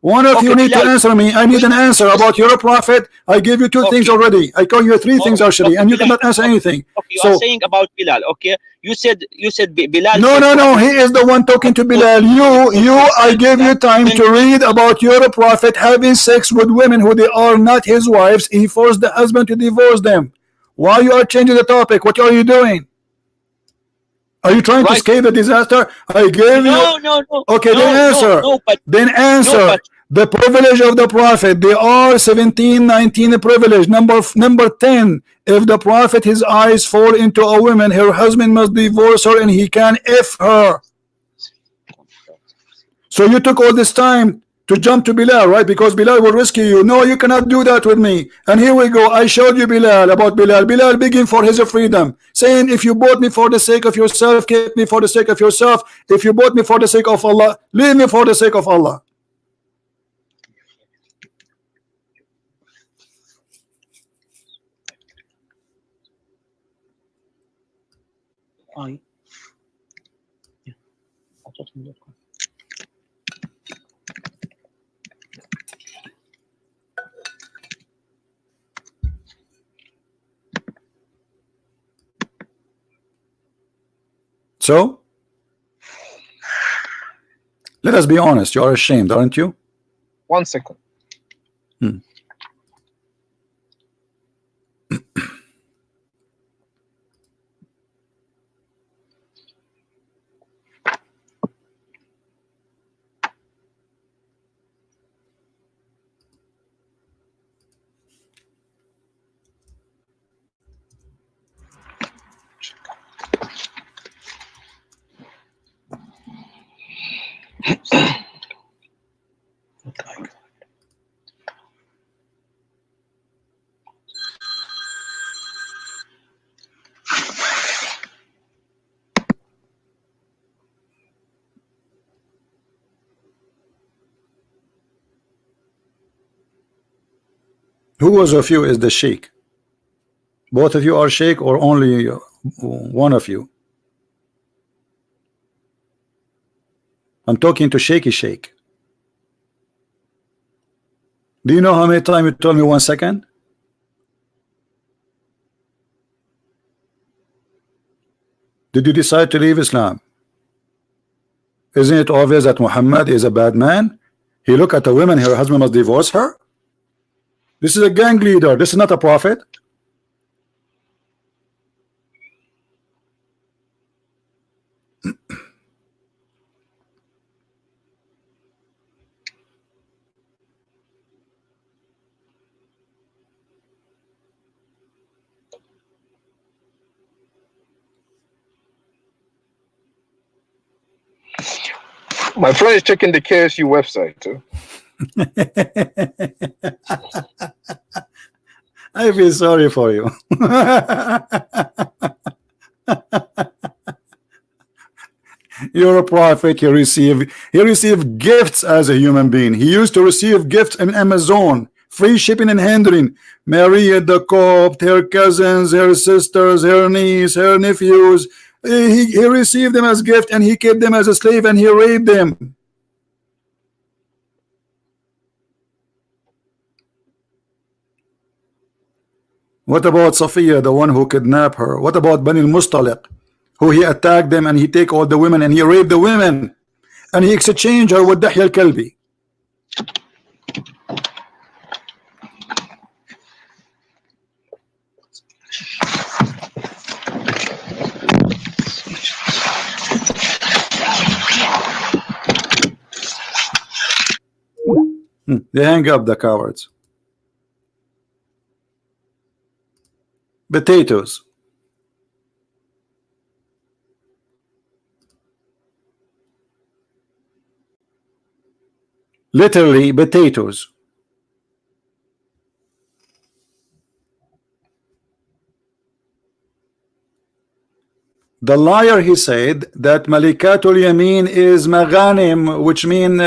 One of you need to answer me. I need an answer about your prophet. I gave you two things already. I call you three things actually, and you cannot answer anything. Okay, you are saying about Bilal. Okay, you said Bilal. No. He is the one talking to Bilal. I gave you time to read about your prophet having sex with women who they are not his wives. He forced the husband to divorce them. Why you are changing the topic? What are you doing? Are you trying to escape the disaster? I gave you. No. Okay, then answer. Then answer. The privilege of the prophet, they are 17, 19 privilege. Number 10, if the prophet, his eyes fall into a woman, her husband must divorce her and he can F her. So you took all this time to jump to Bilal, right? Because Bilal will rescue you. No, you cannot do that with me. And here we go. I showed you Bilal, about Bilal. Bilal begging for his freedom, saying, if you bought me for the sake of yourself, keep me for the sake of yourself. If you bought me for the sake of Allah, leave me for the sake of Allah. So, let us be honest. You are ashamed, aren't you? 1 second. Who was of you is the sheikh? Both of you are sheikh or only one of you? I'm talking to shaky sheikh. Do you know how many times you told me 1 second? Did you decide to leave Islam? Isn't it obvious that Muhammad is a bad man? He look at a woman, her husband must divorce her. This is a gang leader. This is not a prophet. My friend is checking the KSU website too. I feel sorry for you. You're a prophet. He received gifts as a human being. He used to receive gifts in Amazon, free shipping and handling. Maria the Copt, her cousins, her sisters, her niece, her nephews. He received them as gift and he kept them as a slave and he raped them. What about Safiya, the one who kidnapped her? What about Bani al-Mustaliq, who he attacked them and he take all the women and he raped the women and he exchanged her with Dahya al-Kalbi? They hang up, the cowards. Potatoes. Literally potatoes. The liar, he said that Malikatul Yamin is Maghanim, which mean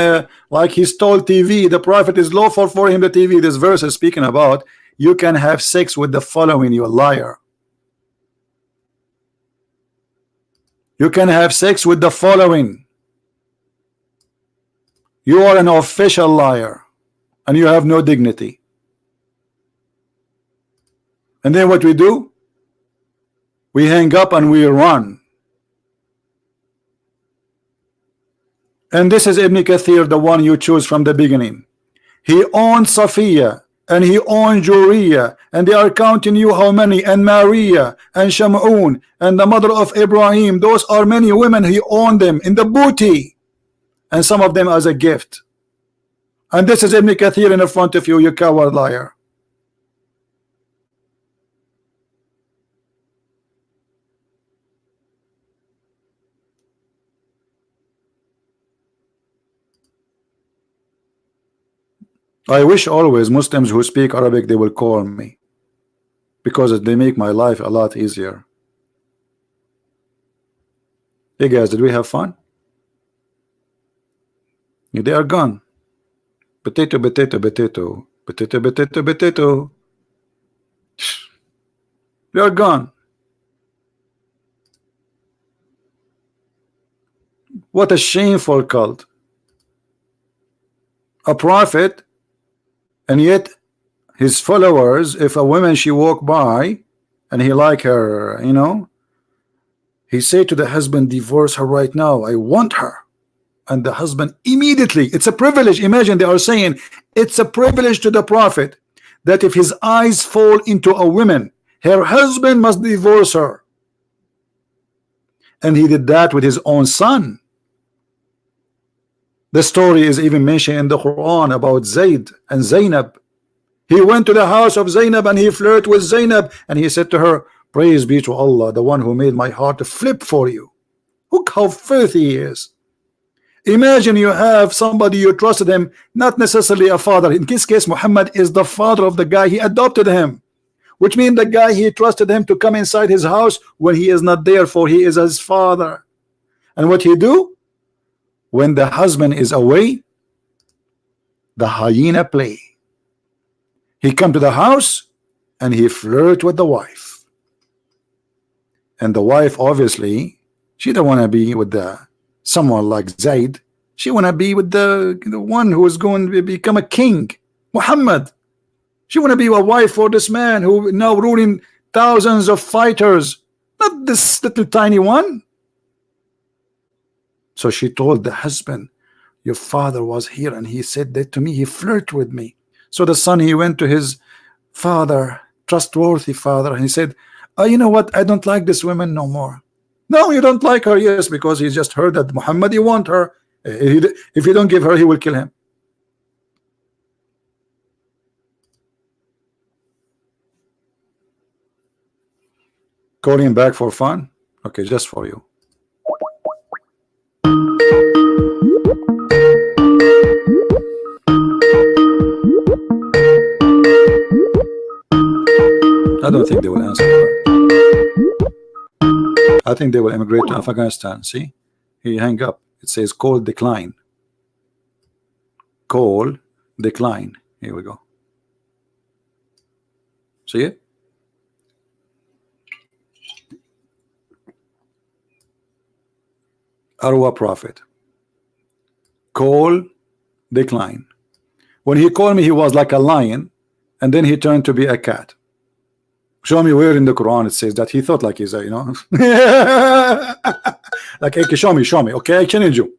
like he stole TV. The prophet is lawful for him the TV. This verse is speaking about you can have sex with the following, you liar. You can have sex with the following. You are an official liar and you have no dignity. And then what we do? We hang up and we run. And this is Ibn Kathir, the one you choose from the beginning. He owned Safiya and he owned Juriya, and they are counting you how many, and Maria and Shamun and the mother of Ibrahim. Those are many women. He owned them in the booty, and some of them as a gift. And this is Ibn Kathir in the front of you, you coward liar. I wish always Muslims who speak Arabic, they will call me, because they make my life a lot easier. Hey guys, did we have fun? Yeah, they are gone. Potato, potato, potato, potato, potato, potato. They are gone. What a shameful cult. A prophet, and yet his followers, if a woman she walk by and he like her, you know, he say to the husband, divorce her right now, I want her. And the husband immediately, it's a privilege. Imagine they are saying it's a privilege to the prophet that if his eyes fall into a woman, her husband must divorce her. And he did that with his own son. The story is even mentioned in the Quran about Zayd and Zainab. He went to the house of Zainab and he flirted with Zainab and he said to her, praise be to Allah, the one who made my heart to flip for you. Look how filthy he is. Imagine you have somebody, you trusted him, not necessarily a father. In this case, Muhammad is the father of the guy, he adopted him, which means the guy, he trusted him to come inside his house when he is not there, for he is his father. And what he do? When the husband is away, the hyena play. He come to the house and he flirt with the wife. And the wife, obviously, she don't want to be with someone like Zaid. She want to be with the one who is going to become a king, Muhammad. She want to be a wife for this man who now ruling thousands of fighters, not this little tiny one. So she told the husband, your father was here and he said that to me, he flirted with me. So the son, he went to his father, trustworthy father, and he said, oh, you know what, I don't like this woman no more. No, you don't like her? Yes, because he just heard that Muhammad, you want her. If you don't give her, he will kill him. Call him back for fun? Okay, just for you. I don't think they will answer her. I think they will immigrate to Afghanistan. See? He hang up. It says call decline. Call decline. Here we go. See it? Arwa Prophet. Call decline. When he called me, he was like a lion, and then he turned to be a cat. Show me where in the Quran it says that. He thought like he's a, you know, like, okay, show me, okay, I challenge you,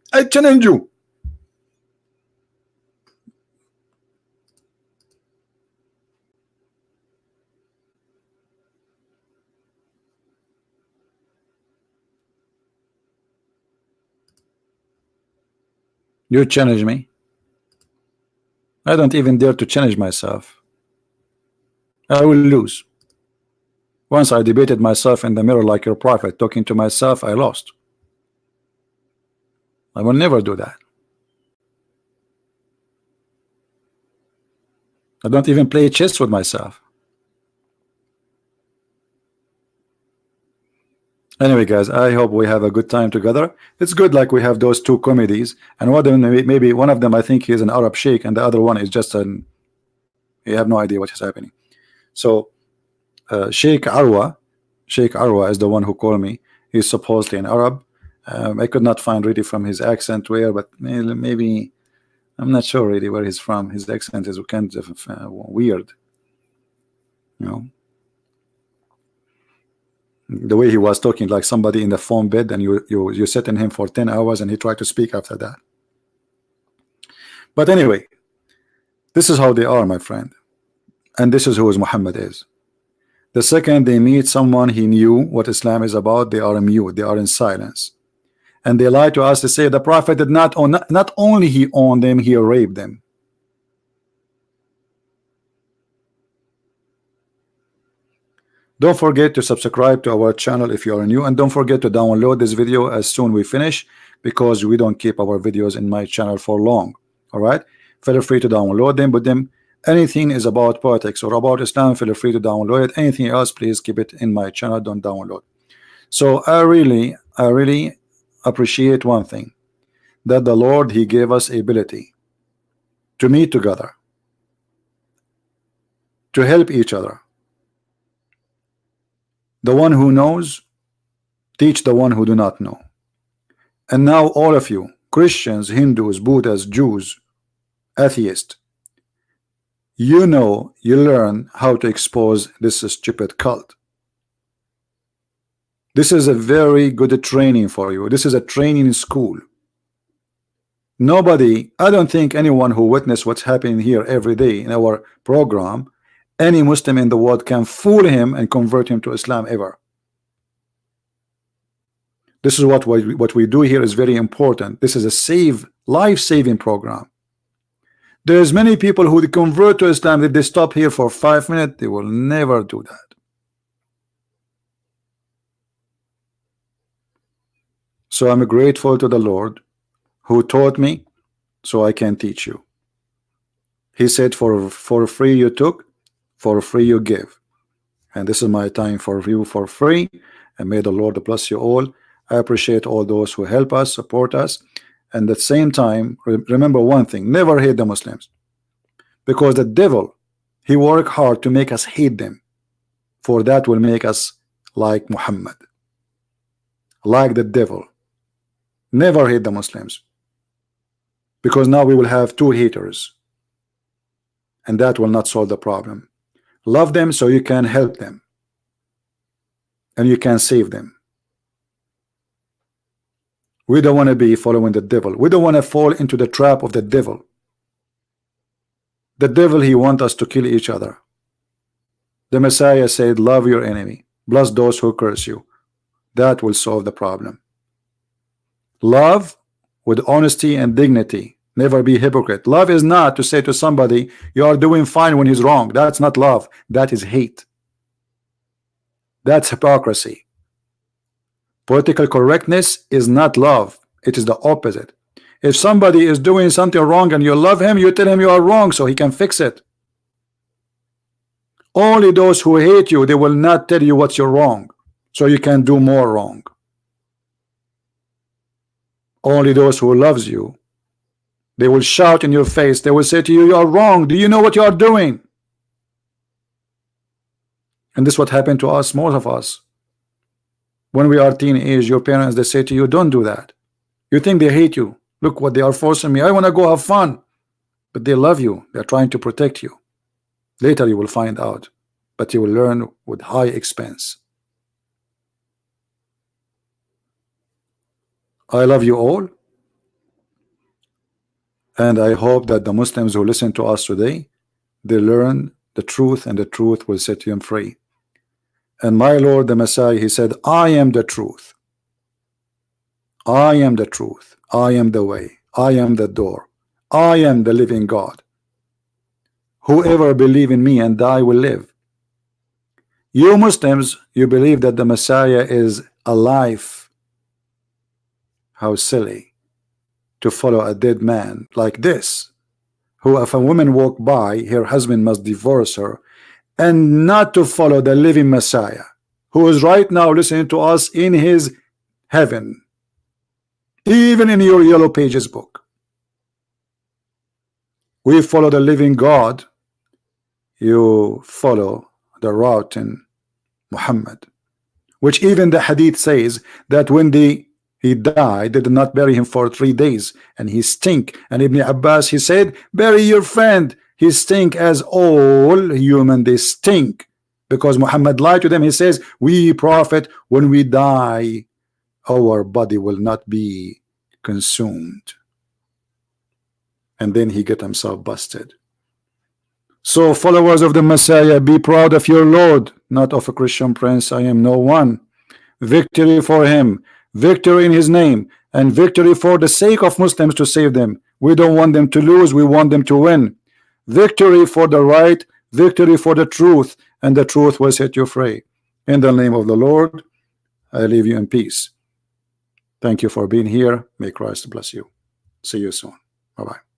you challenge me. I don't even dare to challenge myself. I will lose. Once I debated myself in the mirror like your prophet, talking to myself, I lost. I will never do that. I don't even play chess with myself. Anyway, guys, I hope we have a good time together. It's good like we have those two comedies, and one of them, maybe one of them, I think he's an Arab sheikh, and the other one is just an, you have no idea what is happening. So Sheikh Arwa is the one who called me. He's supposedly an Arab. I could not find really from his accent where, but maybe I'm not sure really where he's from. His accent is kind of weird, you know, the way he was talking like somebody in the phone bed, and you sit in him for 10 hours and he tried to speak after that. But anyway, this is how they are, my friend, and this is who Muhammad is. The second they meet someone he knew what Islam is about, they are mute, they are in silence, and they lie to us. They say the Prophet did not own, not only he owned them, he raped them. Don't forget to subscribe to our channel if you are new, and don't forget to download this video as soon we finish, because we don't keep our videos in my channel for long. All right, feel free to download them, but them anything is about politics or about Islam, feel free to download it. Anything else, please keep it in my channel, don't download. So I really appreciate one thing, that the Lord, he gave us ability to meet together, to help each other. The one who knows teach the one who do not know. And now all of you, Christians, Hindus, Buddhists, Jews, atheists, you know, you learn how to expose this stupid cult. This is a very good training for you. This is a training school. Nobody, I don't think anyone who witnessed what's happening here every day in our program, any Muslim in the world can fool him and convert him to Islam ever. This is what we do here is very important. This is a life-saving program. There's many people who convert to Islam, if they stop here for 5 minutes, they will never do that. So I'm grateful to the Lord who taught me so I can teach you. He said for free you took, for free you give. And this is my time for you for free, and may the Lord bless you all. I appreciate all those who help us, support us. And at the same time, remember one thing, never hate the Muslims, because the devil He worked hard to make us hate them, for that will make us like Muhammad, like the devil. Never hate the Muslims, because now we will have two haters, and that will not solve the problem. Love them so you can help them and you can save them. We don't want to be following the devil. We don't want to fall into the trap of the devil. The devil, he wants us to kill each other. The Messiah said, love your enemy, bless those who curse you. That will solve the problem. Love with honesty and dignity. Never be hypocrite. Love is not to say to somebody you are doing fine when he's wrong. That's not love. That is hate. That's hypocrisy. Political correctness is not love. It is the opposite. If somebody is doing something wrong and you love him, you tell him you are wrong so he can fix it. Only those who hate you, they will not tell you what you're wrong so you can do more wrong. Only those who loves you, they will shout in your face. They will say to you, you are wrong. Do you know what you are doing? And this is what happened to us, most of us. When we are teenage, your parents, they say to you, don't do that. You think they hate you. Look what they are forcing me. I want to go have fun. But they love you. They're trying to protect you. Later you will find out. But you will learn with high expense. I love you all. And I hope that the Muslims who listen to us today, they learn the truth, and the truth will set them free. And my Lord the Messiah, he said, I am the truth. I am the truth. I am the way. I am the door. I am the living God. Whoever believe in me and die will live. You Muslims, you believe that the Messiah is alive. How silly to follow a dead man like this, who if a woman walk by, her husband must divorce her, and not to follow the living Messiah, who is right now listening to us in his heaven, even in your Yellow Pages book. We follow the living God. You follow the rotten Muhammad, which even the hadith says that when he died, they did not bury him for 3 days, and he stink. And Ibn Abbas, he said, bury your friend. He stink as all human, they stink. Because Muhammad lied to them. He says, we prophet, when we die, our body will not be consumed. And then he get himself busted. So followers of the Messiah, be proud of your Lord, not of a Christian prince. I am no one. Victory for him, victory in his name, and victory for the sake of Muslims to save them. We don't want them to lose, we want them to win. Victory for the right, victory for the truth, and the truth will set you free. In the name of the Lord, I leave you in peace. Thank you for being here. May Christ bless you. See you soon. Bye-bye.